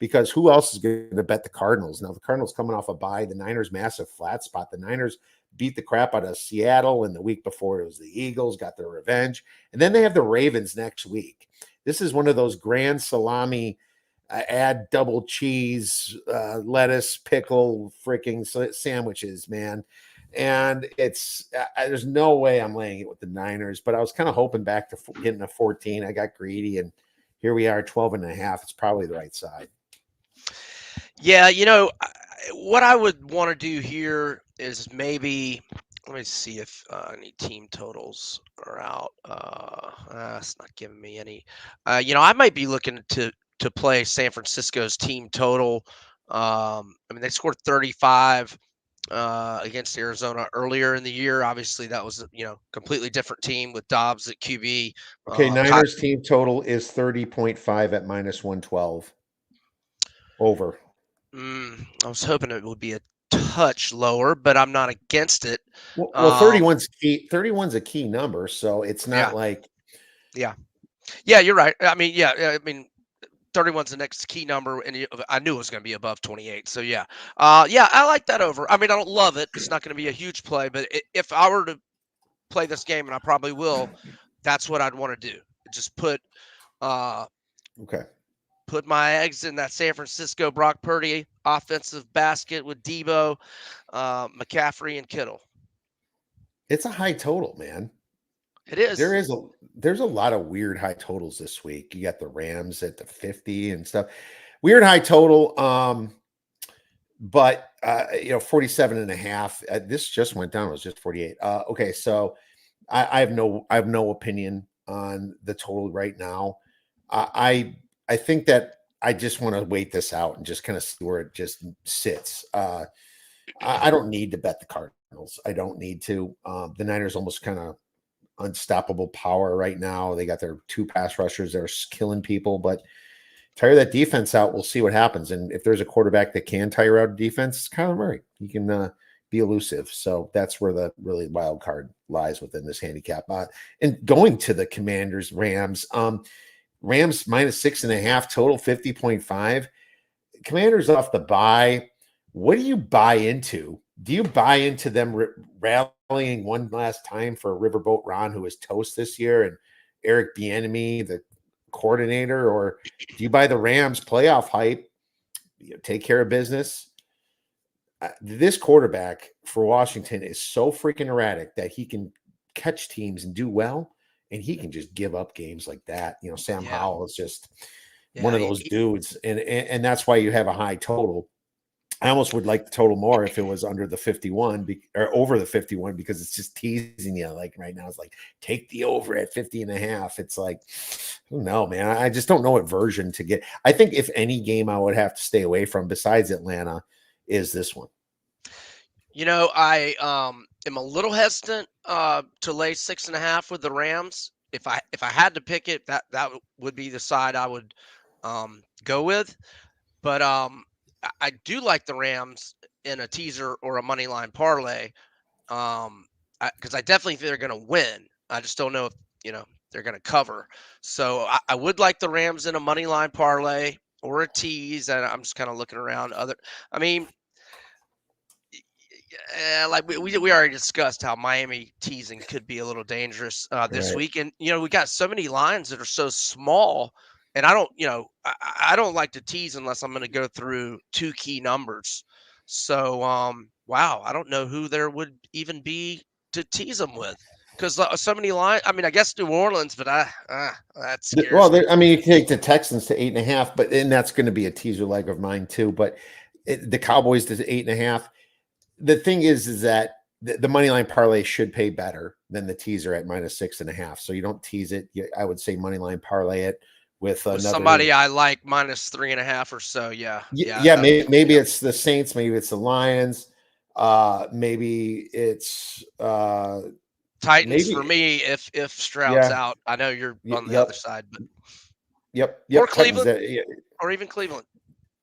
because who else is going to bet the Cardinals? Now, the Cardinals coming off a bye, the Niners massive flat spot. The Niners beat the crap out of Seattle, and the week before it was the Eagles, got their revenge. And then they have the Ravens next week. This is one of those grand salami, add double cheese, lettuce, pickle, freaking sandwiches, man. And it's there's no way I'm laying it with the Niners, but I was kind of hoping back to getting a 14. I got greedy, and here we are, 12.5. It's probably the right side. Yeah, what I would want to do here is maybe let me see if any team totals are out. It's not giving me any. I might be looking to play San Francisco's team total. I mean, they scored 35. against Arizona earlier in the year. Obviously, that was completely different team with Dobbs at QB. Okay, Ky- Niners team total is 30.5 at -112. Over. I was hoping it would be a touch lower, but I'm not against it. Well, Um, 31's key. 31's a key number, so it's yeah, not like yeah, yeah. You're right. I mean, yeah. I mean, 31's the next key number, and I knew it was going to be above 28. So yeah, yeah, I like that over. I mean, I don't love it. It's not going to be a huge play, but if I were to play this game, and I probably will, that's what I'd want to do. Just uh, okay. put my eggs in that San Francisco Brock Purdy offensive basket with Debo, McCaffrey, and Kittle. It's a high total, man. It is. There's a lot of weird high totals this week. You got the Rams at the 50 and stuff. Weird high total. But 47 and a half. This just went down. It was just 48. Okay, so I have no opinion on the total right now. I think that I just want to wait this out and just kind of see where it just sits. I don't need to bet the Cardinals. I don't need to. The Niners almost kind of unstoppable power right now. They got their two pass rushers that are killing people, but tire that defense out. We'll see what happens. And if there's a quarterback that can tire out a defense, it's Kyler Murray. He can be elusive. So that's where the really wild card lies within this handicap. And going to the Commanders, Rams, Rams -6.5 total 50.5. Commanders off the bye. What do you buy into? Do you buy into them rallying one last time for Riverboat Ron, who is toast this year, and Eric Bieniemy, the coordinator, or do you buy the Rams playoff hype? Take care of business. This quarterback for Washington is so freaking erratic that he can catch teams and do well, and he can just give up games like that. Sam Yeah, Howell is just one yeah. of those dudes, and that's why you have a high total. I almost would like the total more if it was under the 51 or over the 51, because it's just teasing you. Like right now, it's like take the over at 50 and a half. It's like, no, man. I just don't know what version to get. I think if any game I would have to stay away from besides Atlanta is this one. I am a little hesitant to lay 6.5 with the Rams. If I had to pick it, that would be the side I would go with. But I do like the Rams in a teaser or a money line parlay. Because I definitely think they're going to win. I just don't know if they're going to cover. So I would like the Rams in a money line parlay or a tease. And I'm just kind of looking around I mean, like we already discussed how Miami teasing could be a little dangerous this Right. week, and we got so many lines that are so small, and I don't I don't like to tease unless I'm going to go through two key numbers. So wow, I don't know who there would even be to tease them with because so many lines. I mean, I guess New Orleans, but that Well, scares me. I mean, you can take the Texans to 8.5, and that's going to be a teaser leg of mine too. But the Cowboys to 8.5. The thing is that the money line parlay should pay better than the teaser at -6.5. So you don't tease it. I would say money line parlay it with With another. somebody I like -3.5 or so, yeah, yeah, Yeah, that'll maybe it's the Saints, maybe it's the Lions, maybe it's Titans for maybe me if Stroud's yeah, out. I know you're on the other yep, side, but or yep. Titans. Cleveland or even Cleveland.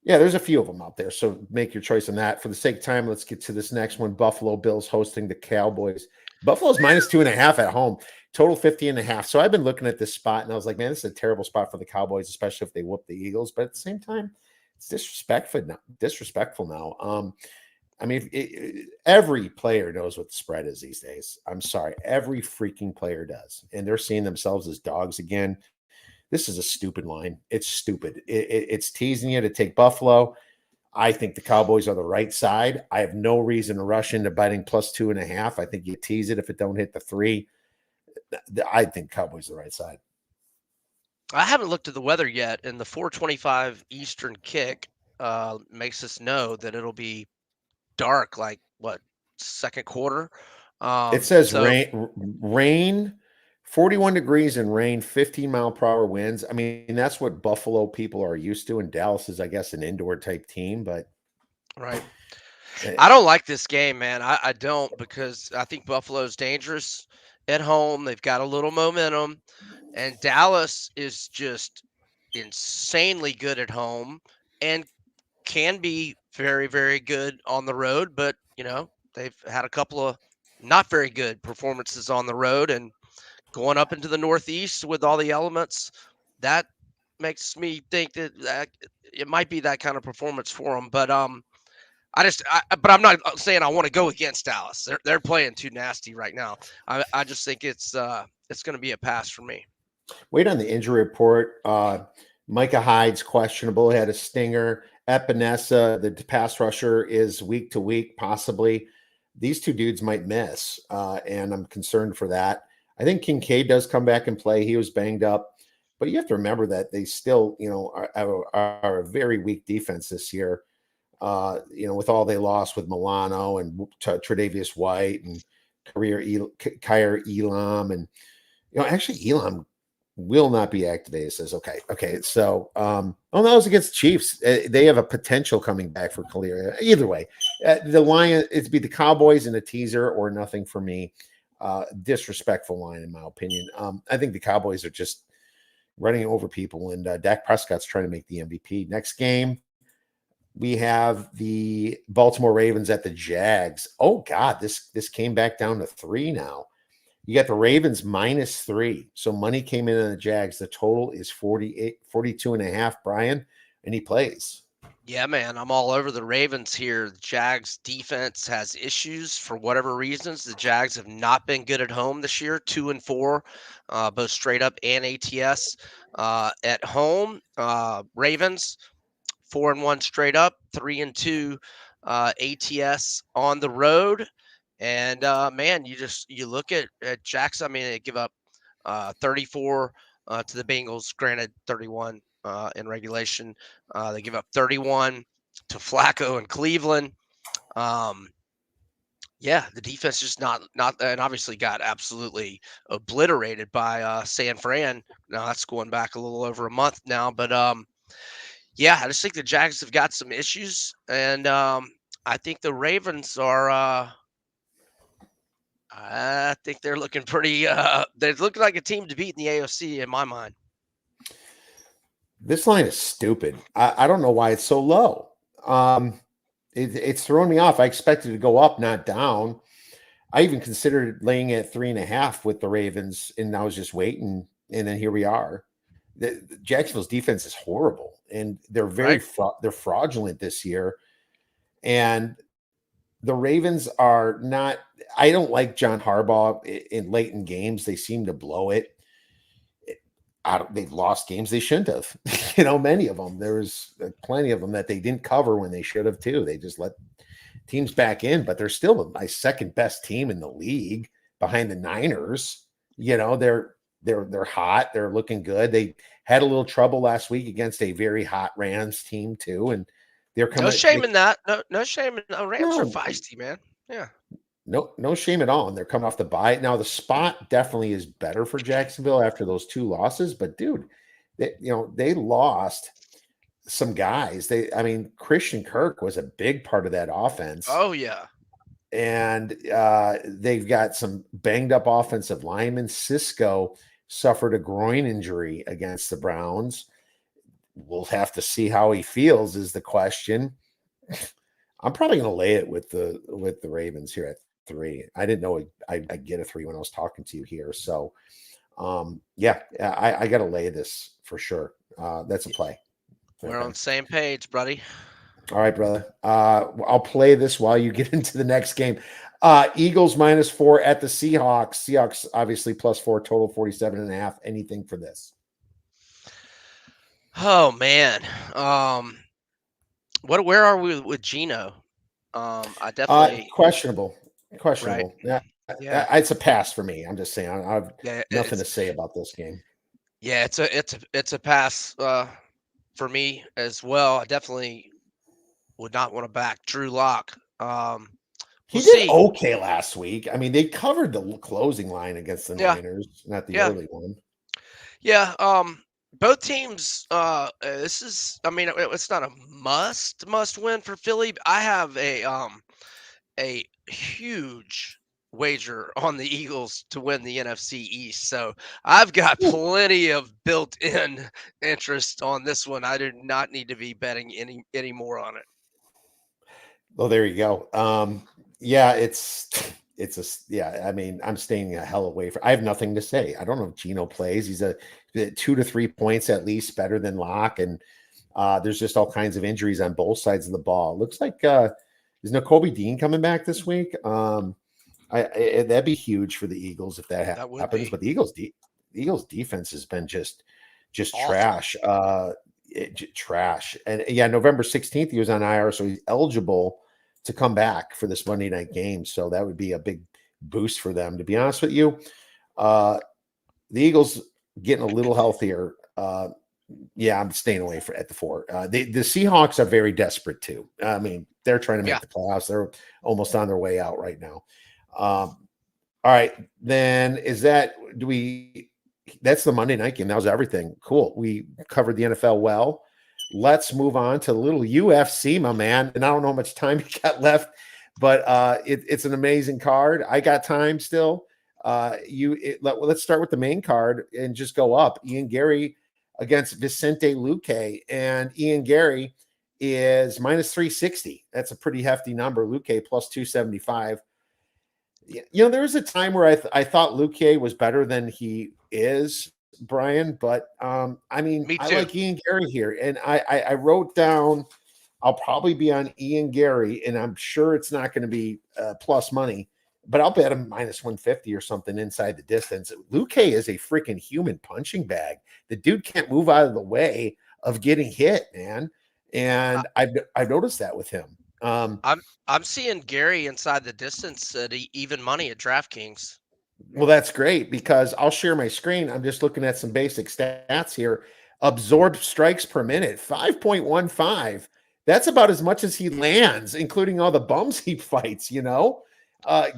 Yeah, there's a few of them out there. So make your choice on that. For the sake of time, let's get to this next one. Buffalo Bills hosting the Cowboys. Buffalo's -2.5 at home, total 50.5. So I've been looking at this spot and I was like, man, this is a terrible spot for the Cowboys, especially if they whoop the Eagles. But at the same time, it's disrespectful now. I mean, every player knows what the spread is these days. I'm sorry. Every freaking player does. And they're seeing themselves as dogs again. This is a stupid line. It's stupid. It's teasing you to take Buffalo. I think the Cowboys are the right side. I have no reason to rush into betting +2.5. I think you tease it if it don't hit the 3. I think Cowboys the right side. I haven't looked at the weather yet, and the 4:25 Eastern kick makes us know that it'll be dark, like what second quarter. It says So rain, 41 degrees and rain, 15-mile-per-hour winds. I mean, that's what Buffalo people are used to, and Dallas is, I guess, an indoor type team. But right. I don't like this game, man. I don't because I think Buffalo's dangerous at home. They've got a little momentum, and Dallas is just insanely good at home and can be very, very good on the road. But they've had a couple of not very good performances on the road, and going up into the Northeast with all the elements, that makes me think that it might be that kind of performance for them. But but I'm not saying I want to go against Dallas. They're playing too nasty right now. I just think it's going to be a pass for me. Wait on the injury report. Micah Hyde's questionable, had a stinger. Epinesa, the pass rusher, is week to week, possibly. These two dudes might miss, and I'm concerned for that. I think Kincaid does come back and play. He was banged up, but you have to remember that they still, are a very weak defense this year. With all they lost with Milano and Tre'Davious White and Kyer Elam, and actually Elam will not be activated. Says okay. So, oh no, it was against the Chiefs. They have a potential coming back for Khalil. Either way, the Lion, it'd be the Cowboys in a teaser or nothing for me. Disrespectful line, in my opinion. I think the Cowboys are just running over people, and Dak Prescott's trying to make the MVP. Next game, we have the Baltimore Ravens at the Jags. Oh God, this came back down to 3 now. You got the Ravens -3. So money came in on the Jags. The total is 42.5, Brian, and he plays. Yeah, man, I'm all over the Ravens here. The Jags defense has issues for whatever reasons. The Jags have not been good at home this year, 2-4, both straight up and ATS. At home, Ravens 4-1 straight up, 3-2 ATS on the road. And man, you look at Jackson. I mean, they give up 34 to the Bengals. Granted, 31 in regulation. They give up 31 to Flacco in Cleveland. Yeah, the defense just not, and obviously got absolutely obliterated by San Fran. Now that's going back a little over a month now, but yeah, I just think the Jags have got some issues, and I think the Ravens are. I think they're looking pretty. They're looking like a team to beat in the AFC in my mind. This line is stupid. I don't know why it's so low. It's throwing me off. I expected it to go up, not down. I even considered laying it at 3.5 with the Ravens, and I was just waiting. And then here we are. The Jacksonville's defense is horrible, and they're Right? they're fraudulent this year. And the Ravens are not. I don't like John Harbaugh in late in games. They seem to blow it. They've lost games they shouldn't have. Many of them. There's plenty of them that they didn't cover when they should have too. They just let teams back in, but they're still my second best team in the league behind the Niners. They're hot. They're looking good. They had a little trouble last week against a very hot Rams team too, and they're coming. No shame in that. No shame. Rams are No, feisty, man. Yeah. no shame at all. And they're coming off the bye. Now the spot definitely is better for Jacksonville after those 2 losses. But dude, they lost some guys. Christian Kirk was a big part of that offense. Oh yeah. And they've got some banged up offensive linemen. Cisco suffered a groin injury against the Browns. We'll have to see how he feels is the question. I'm probably going to lay it with the Ravens here at 3. I didn't know I'd get a 3 when I was talking to you here. So, I got to lay this for sure. That's a play. We're on the same page, buddy. All right, brother. I'll play this while you get into the next game. Eagles -4 at the Seahawks. Seahawks obviously +4, total 47.5. Anything for this? Oh man. Where are we with Geno? I definitely Questionable. right. Yeah, Yeah. it's a pass for me. I'm just saying. I have Yeah. nothing to say about this game. Yeah. It's a pass for me as well. I definitely would not want to back Drew Lock. He We'll did see. okay last week. They covered the closing line against the Yeah. Niners, not the Yeah. early one. Yeah. both teams. This is. I mean, it's not a must win for Philly. I have a huge wager on the Eagles to win the NFC East. So I've got plenty of built-in interest on this one. I do not need to be betting any more on it. Oh, there you go. Yeah, it's yeah. I mean, I'm staying a hell away from. I have nothing to say. I don't know if Gino plays. He's a 2 to 3 points at least better than Locke, and there's just all kinds of injuries on both sides of the ball. Looks like is Nakobe Dean coming back this week? That'd be huge for the Eagles if that That would happens. be But the Eagles defense has been just awful. trash. Trash. And yeah, November 16th he was on IR, so he's eligible to come back for this Monday night game. So that would be a big boost for them. To be honest with you, uh, the Eagles getting a little healthier. Yeah, I'm staying away at the 4. The Seahawks are very desperate too. I mean, they're trying to Yeah. make the playoffs. They're almost on their way out right now. All right, then that's the Monday night game. That was everything. Cool. We covered the NFL well. Let's move on to a little UFC, my man. And I don't know how much time you got left, but it's an amazing card. I got time still. Let's start with the main card and just go up. Ian Gary against Vicente Luque, and Ian Gary is minus 360. That's a pretty hefty number. Luque plus 275. There was a time where I thought Luque was better than he is, Brian. But I mean, Me I too. like Ian Gary here, and I wrote down I'll probably be on Ian Gary, and I'm sure it's not going to be plus money, but I'll bet him minus 150 or something inside the distance. Luque is a freaking human punching bag. The dude can't move out of the way of getting hit, man. And I've noticed that with him. I'm seeing Gary inside the distance at even money at DraftKings. Well, that's great because I'll share my screen. I'm just looking at some basic stats here. Absorbed strikes per minute, 5.15. That's about as much as he lands, including all the bums he fights.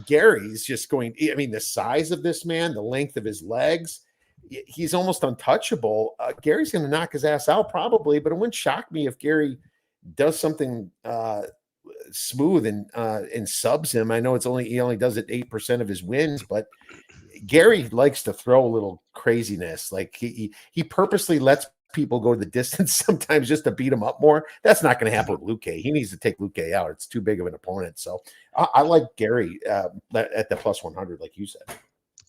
Gary's just going, I mean, the size of this man, the length of his legs, he's almost untouchable. Gary's going to knock his ass out probably, but it wouldn't shock me if Gary does something smooth and subs him. I know he only does it 8% of his wins, but Gary likes to throw a little craziness. Like he purposely lets people go to the distance sometimes just to beat him up more. That's not going to happen with Luque. He needs to take Luque out. It's too big of an opponent. So I like Gary at the plus 100, like you said.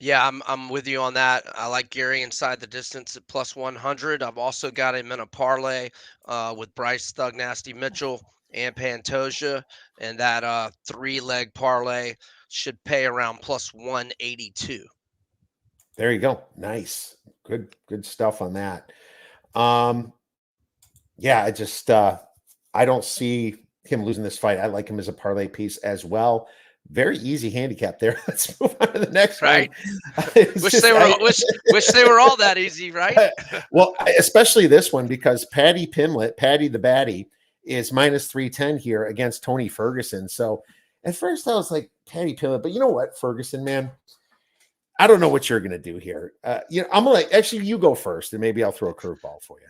Yeah, I'm with you on that. I like Gary inside the distance at plus 100. I've also got him in a parlay with Bryce Thug Nasty Mitchell and Pantoja, and that 3-leg parlay should pay around plus 182. There you go. Nice. Good stuff on that. Yeah, I don't see him losing this fight. I like him as a parlay piece as well. Very easy handicap there. Let's move on to the next Right. one. Wish they were all that easy, right? Well, especially this one because Paddy the Batty, is minus 310 here against Tony Ferguson. So at first I was like, Paddy Pimblett, but you know what, Ferguson, man? I don't know what you're going to do here. I'm going to actually you go first, and maybe I'll throw a curveball for you.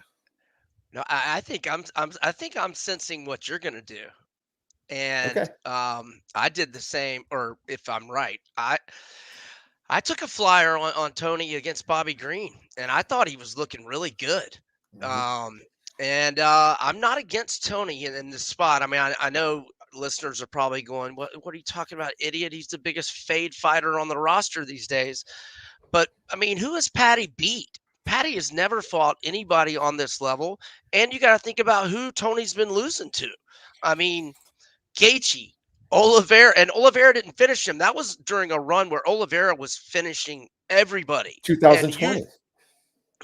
No, I think I think I'm sensing what you're gonna do. And Okay. I did the same, or if I'm right, I took a flyer on Tony against Bobby Green, and I thought he was looking really good. Mhm. Um, and I'm not against Tony in this spot. I mean, I know listeners are probably going, "What are you talking about, idiot? He's the biggest fade fighter on the roster these days." But I mean, who has Patty beat? Patty has never fought anybody on this level, and you got to think about who Tony's been losing to. I mean, Gaethje, Oliveira, and Oliveira didn't finish him. That was during a run where Oliveira was finishing everybody. And 2020.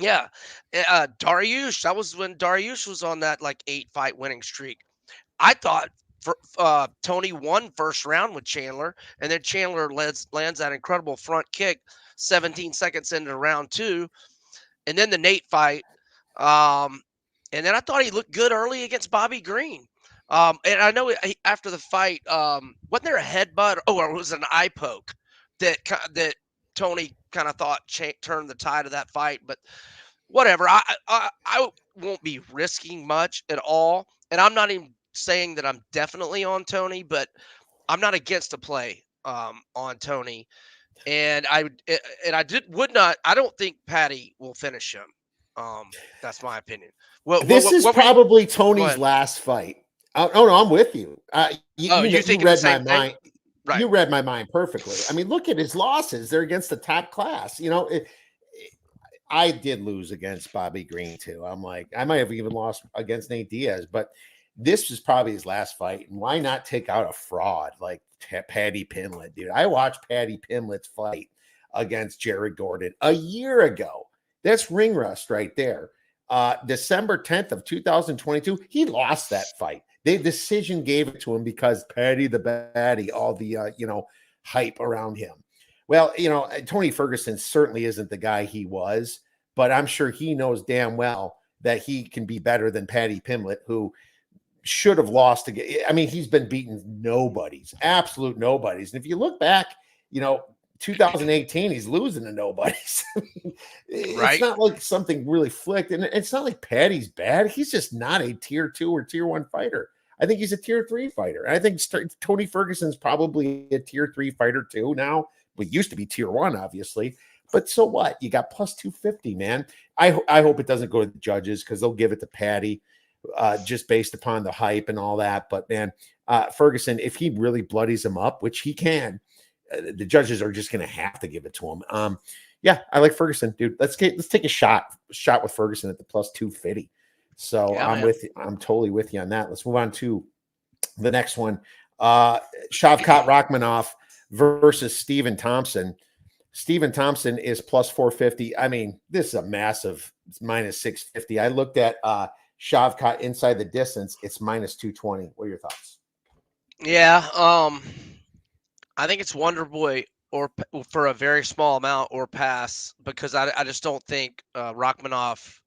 yeah, Dariush. That was when Dariush was on that like 8-fight winning streak. I thought Tony won first round with Chandler, and then Chandler lands that incredible front kick 17 seconds into round 2, and then the Nate fight. Um, and then I thought he looked good early against Bobby Green. And I know after the fight, wasn't there a headbutt? Oh, or it was an eye poke that Tony kind of thought turned the tide of that fight. But whatever. I won't be risking much at all, and I'm not even saying that I'm definitely on Tony, but I'm not against a play on Tony, and and I would not. I don't think Patty will finish him. That's my opinion. This is What were you? probably Go Tony's ahead. last fight. Oh no, I'm with you. Oh, You know, you you thinking the read my same thing? mind. Right. You read my mind perfectly. I mean, look at his losses. They're against the top class. I did lose against Bobby Green too. I'm like, I might have even lost against Nate Diaz, but this was probably his last fight. And why not take out a fraud like Paddy Pimblett, dude? I watched Paddy Pimblett's fight against Jared Gordon a year ago. That's ring rust right there. December 10th of 2022, he lost that fight. The decision gave it to him because Paddy the Baddy, all the hype around him. Well, Tony Ferguson certainly isn't the guy he was, but I'm sure he knows damn well that he can be better than Paddy Pimblett, who should have lost again. I mean, he's been beaten nobodies, absolute nobodies. And if you look back, 2018, he's losing to nobodies. It's Right. not like something really flicked, and it's not like Paddy's bad. He's just not a tier 2 or tier 1 fighter. I think he's a tier 3 fighter. I think Tony Ferguson's probably a tier 3 fighter too now. We used to be tier 1, obviously. But so what? You got plus 250, man. I hope it doesn't go to the judges because they'll give it to Paddy just based upon the hype and all that. But man, Ferguson, if he really bloodies him up, which he can, the judges are just going to have to give it to him. Yeah, I like Ferguson, dude. Let's take a shot with Ferguson at the plus 250. So Yeah, man. I'm totally with you on that. Let's move on to the next one. Shavkat Rachmanov versus Stephen Thompson. Stephen Thompson is plus 450. I mean, this is a massive minus 650. I looked at Shavkat inside the distance. It's minus 220. What are your thoughts? Yeah. I think it's Wonder Boy for a very small amount or pass because I just don't think Rachmanov.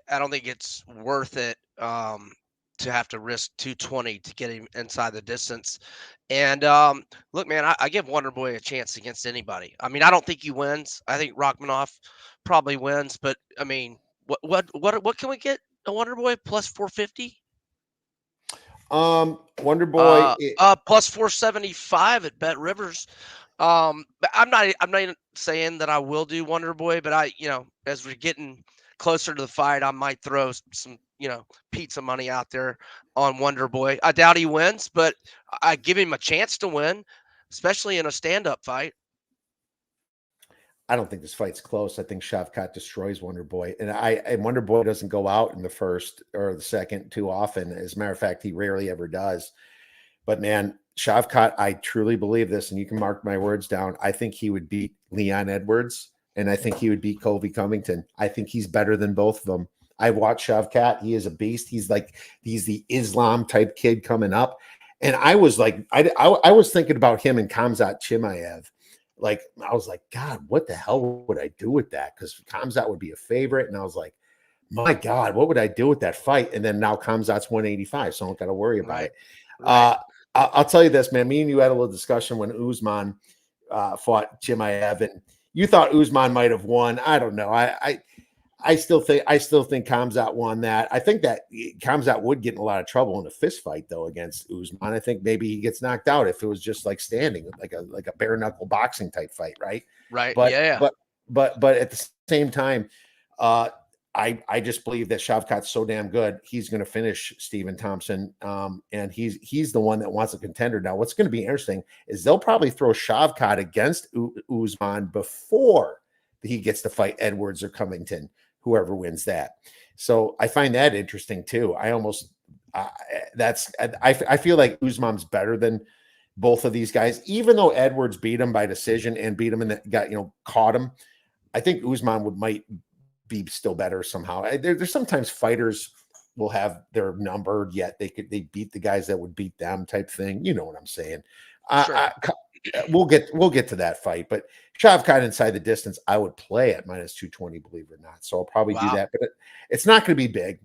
I don't think it's worth it to have to risk 220 to get him inside the distance. And look, man, I give Wonder Boy a chance against anybody. I mean, I don't think he wins. I think Rachmanov probably wins, but I mean, what can we get a Wonder Boy plus 450? Wonder Boy. Plus 475 at Bet Rivers. But I'm not saying that I will do Wonder Boy, but as we're getting closer to the fight, I might throw some, pizza money out there on Wonder Boy. I doubt he wins, but I give him a chance to win, especially in a stand-up fight. I don't think this fight's close. I think Shavkat destroys Wonder Boy, and Wonder Boy doesn't go out in the first or the second too often. As a matter of fact, he rarely ever does. But man, Shavkat, I truly believe this, and you can mark my words down. I think he would beat Leon Edwards, and I think he would beat Colby Covington. I think he's better than both of them. I watched Shavkat. He is a beast. He's the Islam type kid coming up. And I was like, I was thinking about him and Khamzat Chimaev. Like, I was like, God, what the hell would I do with that? Because Khamzat would be a favorite. And I was like, my God, what would I do with that fight? And then now Khamzat's 185, so I don't got to worry about Right. it. Right. I'll tell you this, man. Me and you had a little discussion when Usman fought Chimaev, and you thought Usman might have won. I don't know. I still think Khamzat won that. I think that Khamzat would get in a lot of trouble in a fist fight though against Usman. I think maybe he gets knocked out if it was just like standing, like a bare knuckle boxing type fight, right? Right. But Yeah. but at the same time, I just believe that Shavkat's so damn good, he's going to finish Stephen Thompson, and he's the one that wants a contender. Now, what's going to be interesting is they'll probably throw Shavkat against Usman before he gets to fight Edwards or Covington, whoever wins that. So I find that interesting too. I feel like Usman's better than both of these guys, even though Edwards beat him by decision and beat him and caught him. I think Usman might be still better somehow. There's sometimes fighters will have their number, yet they beat the guys that would beat them type thing. You know what I'm saying? Sure. We'll get to that fight, but Shavkat inside the distance, I would play at minus 220, believe it or not. So I'll probably do Wow. that, but it's not going to be big.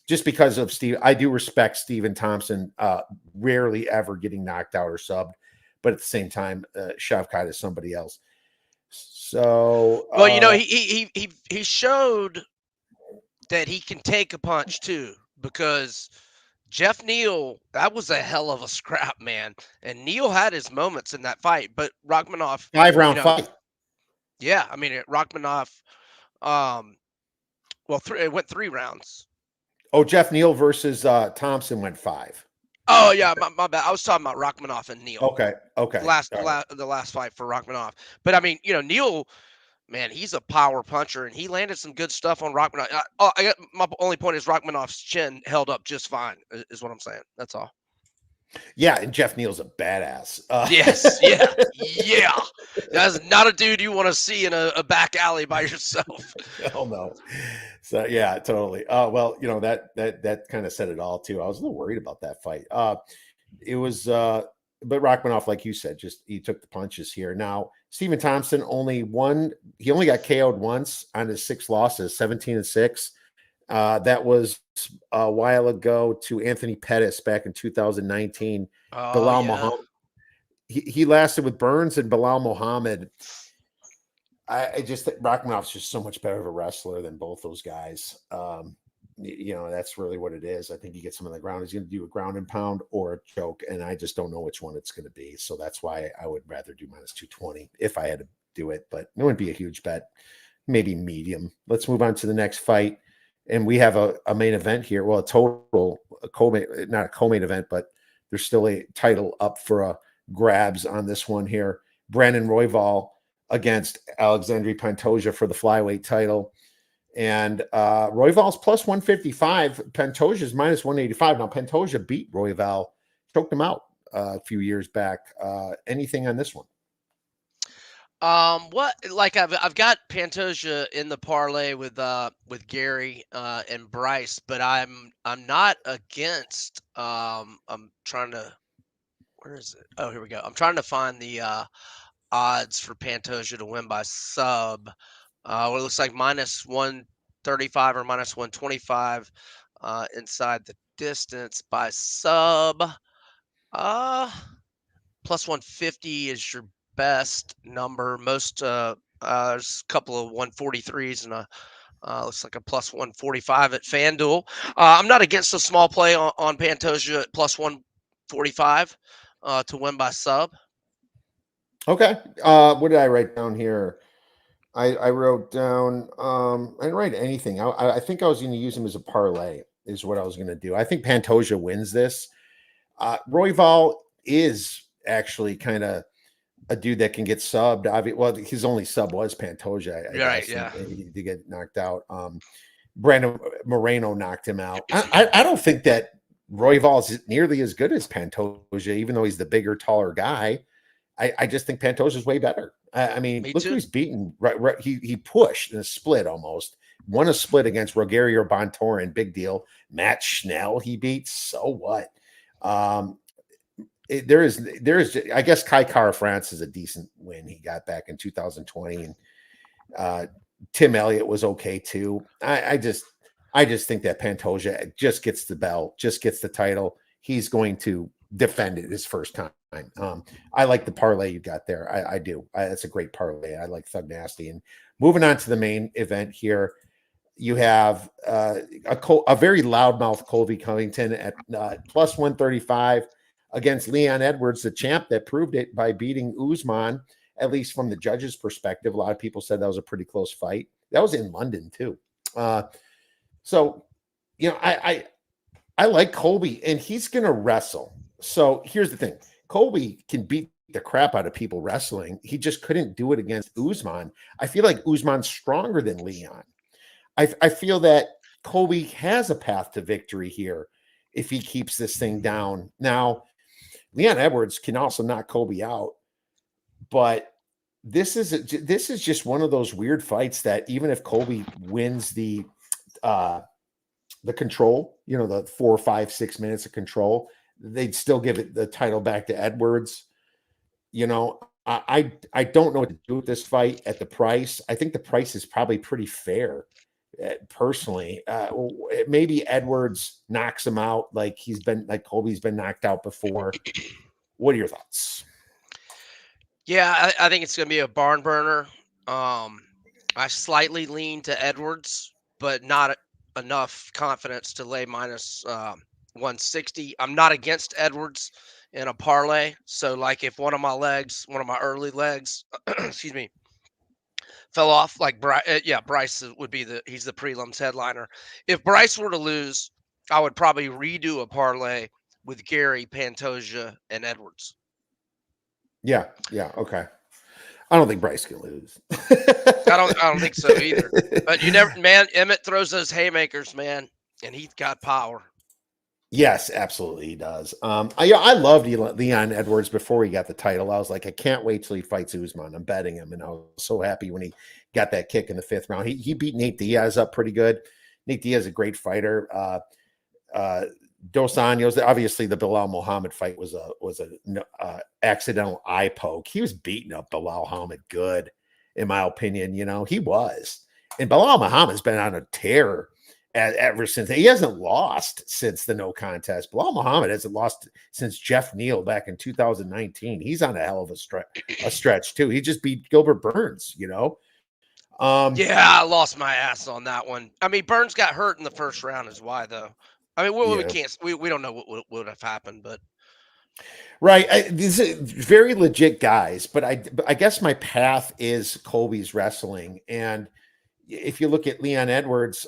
Just because of Steve, I do respect Stephen Thompson, rarely ever getting knocked out or subbed, but at the same time, Shavkat is somebody else. So, Well, he showed that he can take a punch too, because Jeff Neal, that was a hell of a scrap, man. And Neal had his moments in that fight, but Rachmanov, you 5-round know, fight. yeah, I mean, Rachmanov, um, well, it went 3 rounds. Oh, Jeff Neal versus Thompson went 5. Oh yeah, my bad. I was talking about Rachmanov and Neal. Okay. Okay. All right. The last fight for Rachmanov. But I mean, Neal, man, he's a power puncher, and he landed some good stuff on Rachmanov. My only point is Rachmanov's chin held up just fine, is what I'm saying. That's all. Yeah, and Jeff Neal's a badass. Yes, yeah, yeah. That's not a dude you want to see in a back alley by yourself. Hell no. So yeah, totally. Well, that kind of said it all too. I was a little worried about that fight. It was but Rachmanov, like you said, just he took the punches here. Now, Stephen Thompson he only got KO'd once on his 6 losses, 17-6. That was a while ago to Anthony Pettis back in 2019. Oh Bilal yeah. Muhammad. He lasted with Burns and Bilal Muhammad. I just think Rachmanov's just so much better of a wrestler than both those guys. That's really what it is. I think he gets him on the ground. He's going to do a ground and pound or a choke, and I just don't know which one it's going to be. So that's why I would rather do -220 if I had to do it, but it wouldn't be a huge bet. Maybe medium. Let's move on to the next fight. And we have a main event here. Well, not a co-main event, but there's still a title up for grabs on this one here. Brandon Royval against Alexandre Pantoja for the flyweight title. And Royval's +155. Pantoja's -185. Now, Pantoja beat Royval, choked him out a few years back. Anything on this one? What like I've got Pantoja in the parlay with Gary and Bryce, but I'm not against I'm trying to where is it? Oh, here we go. I'm trying to find the odds for Pantoja to win by sub. What it looks like -135 or -125 inside the distance by sub. +150 is your best number. Most there's a couple of 143s and a looks like a +145 at FanDuel. I'm not against a small play on Pantoja at +145 to win by sub. Okay. What did I write down here? I wrote down, I didn't write anything. I think I was going to use him as a parlay is what I was going to do. I think Pantoja wins this. Royval is actually kind of a dude that can get subbed. Well, his only sub was Pantoja. Right, yeah. He did get knocked out. Brandon Moreno knocked him out. I don't think that Royval is nearly as good as Pantoja, even though he's the bigger, taller guy. I just think Pantoja is way better. I mean, look who he's beaten. Right, he pushed in a split almost. Won a split against Rogerio Bontorin. Big deal. Matt Schnell he beat. So what? There is. I guess Kai Kara France is a decent win he got back in 2020, and Tim Elliott was okay too. I just think that Pantoja just gets the belt, just gets the title. He's going to defend it his first time. I like the parlay you got there. I do. That's a great parlay. I like Thug Nasty. And moving on to the main event here, you have a very loudmouth Colby Covington at +135 against Leon Edwards, the champ that proved it by beating Usman, at least from the judges' perspective. A lot of people said that was a pretty close fight. That was in London too. So, I like Colby, and he's going to wrestle. So here's the thing. Colby can beat the crap out of people wrestling. He just couldn't do it against Usman. I feel like Usman's stronger than Leon. I feel that Colby has a path to victory here if he keeps this thing down. Now, Leon Edwards can also knock Colby out, but this is just one of those weird fights that even if Colby wins the control, the 4, 5, 6 minutes of control, they'd still give it the title back to Edwards. I don't know what to do with this fight at the price. I think the price is probably pretty fair. Personally, maybe Edwards knocks him out like Colby's been knocked out before. What are your thoughts? Yeah, I think it's going to be a barn burner. Um, I slightly lean to Edwards, but not enough confidence to lay minus 160. I'm not against Edwards in a parlay. So, like, if one of my early legs, excuse me, fell off, like yeah, Bryce would be he's the prelims headliner. If Bryce were to lose, I would probably redo a parlay with Gary, Pantoja, and Edwards. Yeah, yeah, okay. I don't think Bryce can lose. I don't think so either. But you never, man. Emmett throws those haymakers, man, and he's got power. Yes, absolutely, he does. I loved Leon Edwards before he got the title. I was like, I can't wait till he fights Usman. I'm betting him, and I was so happy when he got that kick in the 5th round. He beat Nate Diaz up pretty good. Nate Diaz is a great fighter. Dos Anjos, obviously, the Bilal Muhammad fight was a accidental eye poke. He was beating up Bilal Muhammad good, in my opinion. He was, and Bilal Muhammad's been on a tear ever since. He hasn't lost since the no contest. Bilal Muhammad hasn't lost since Jeff Neal back in 2019. He's on a hell of a stretch too. He just beat Gilbert Burns. Yeah, I lost my ass on that one. I mean, Burns got hurt in the first round, is why though. I mean, we Yeah. can't, we don't know what would have happened, but Right. These are very legit guys, but I guess my path is Colby's wrestling. And if you look at Leon Edwards,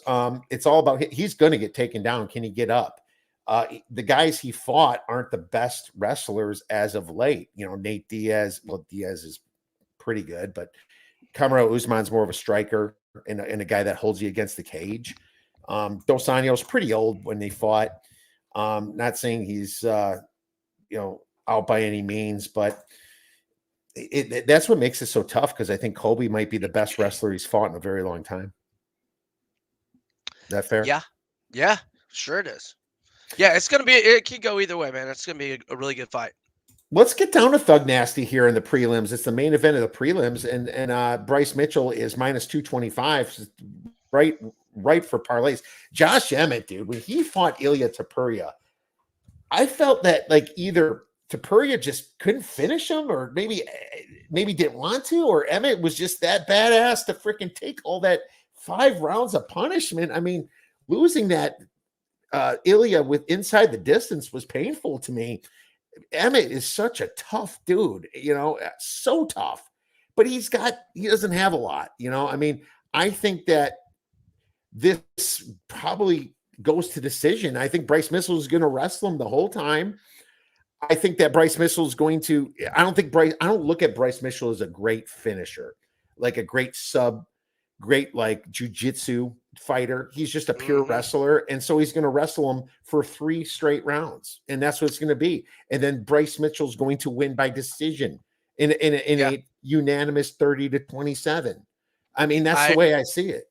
it's all about he's going to get taken down. Can he get up? The guys he fought aren't the best wrestlers as of late. Nate Diaz. Well, Diaz is pretty good, but Kamaru Usman's more of a striker and a guy that holds you against the cage. Dos Anjos pretty old when they fought. Not saying he's out by any means, but that's what makes it so tough because I think Colby might be the best wrestler he's fought in a very long time. Is that fair? yeah, yeah, sure it is. Yeah, it's gonna be. It could go either way, man. It's gonna be a really good fight. Let's get down to Thug Nasty here in the prelims. It's the main event of the prelims, and Bryce Mitchell is minus 225, right for parlays. Josh Emmett, dude, when he fought Ilya Tapuria, I felt that like either Tapuria just couldn't finish him, or maybe didn't want to, or Emmett was just that badass to freaking take all that 5 rounds of punishment. I mean, losing that Ilya with inside the distance was painful to me. Emmett is such a tough dude, so tough, but he doesn't have a lot, I mean, I think that this probably goes to decision. I think Bryce Mitchell is going to wrestle him the whole time. I think that Bryce Mitchell is going to. I don't look at Bryce Mitchell as a great finisher, like a great like jujitsu fighter. He's just a pure wrestler, and so he's going to wrestle him for 3 straight rounds, and that's what it's going to be. And then Bryce Mitchell's going to win by decision in a unanimous 30-27. I mean, that's the way I see it.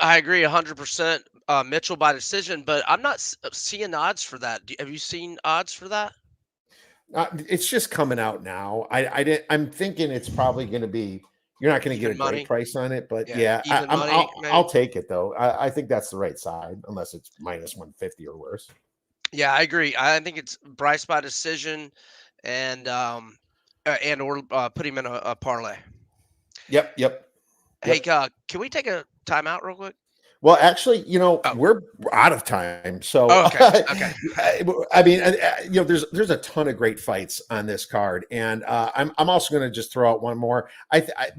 I agree 100%. Mitchell by decision, but I'm not seeing odds for that. Have you seen odds for that? It's just coming out now. I'm thinking it's probably going to be. You're not going to get a great price on it, but yeah, I'll take it though. I think that's the right side, unless it's minus 150 or worse. Yeah, I agree. I think it's Bryce by decision, and or put him in a parlay. Yep. Hey, can we take a timeout real quick? Well, actually, we're out of time. So, okay. I mean, there's a ton of great fights on this card, and I'm also going to just throw out one more.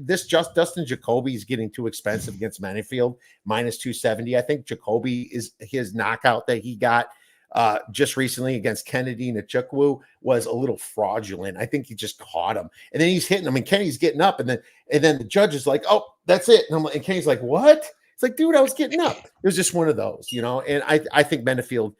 Dustin Jacoby is getting too expensive against Menifield, minus 270. I think Jacoby is his knockout that he got just recently against Kennedy Nchukwu was a little fraudulent. I think he just caught him, and then he's hitting him, and Kennedy's getting up, and then the judge is like, "Oh, that's it," and Kennedy's like, "What?" It's like, dude, I was getting up. It was just one of those, and I think Menifield,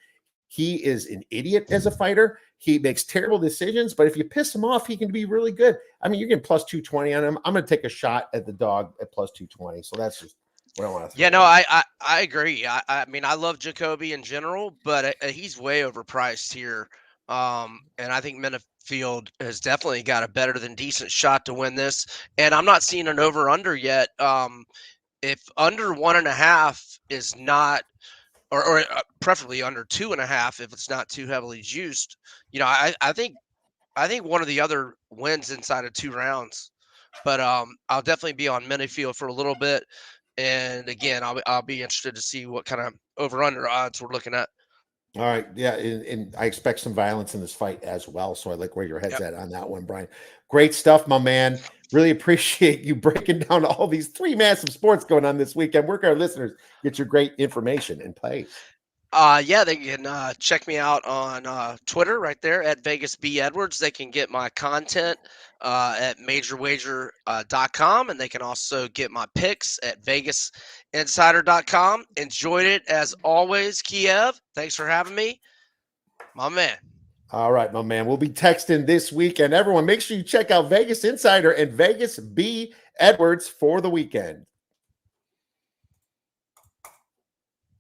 he is an idiot as a fighter. He makes terrible decisions, but if you piss him off, he can be really good. I mean, you're getting plus 220 on him. I'm going to take a shot at the dog at plus 220. So that's just what I want to. Yeah, no, I agree. I mean, I love Jacoby in general, but he's way overpriced here. And I think Menifield has definitely got a better than decent shot to win this. And I'm not seeing an over under yet. If under 1.5 is not, or preferably under 2.5, if it's not too heavily juiced, I think I think one of the other wins inside of 2 rounds. But I'll definitely be on Minifield for a little bit, and again, I'll be interested to see what kind of over under odds we're looking at. All right. Yeah. And I expect some violence in this fight as well. So I like where your head's Yep. at on that one, Brian. Great stuff, my man. Really appreciate you breaking down all these three massive sports going on this weekend. Where can our listeners get your great information and plays? Yeah, they can check me out on Twitter right there at Vegas B Edwards. They can get my content at majorwager.com, and they can also get my picks at vegasinsider.com. Enjoyed it as always, Kiev. Thanks for having me, my man. All right, my man. We'll be texting this weekend. Everyone, make sure you check out Vegas Insider and Vegas B Edwards for the weekend.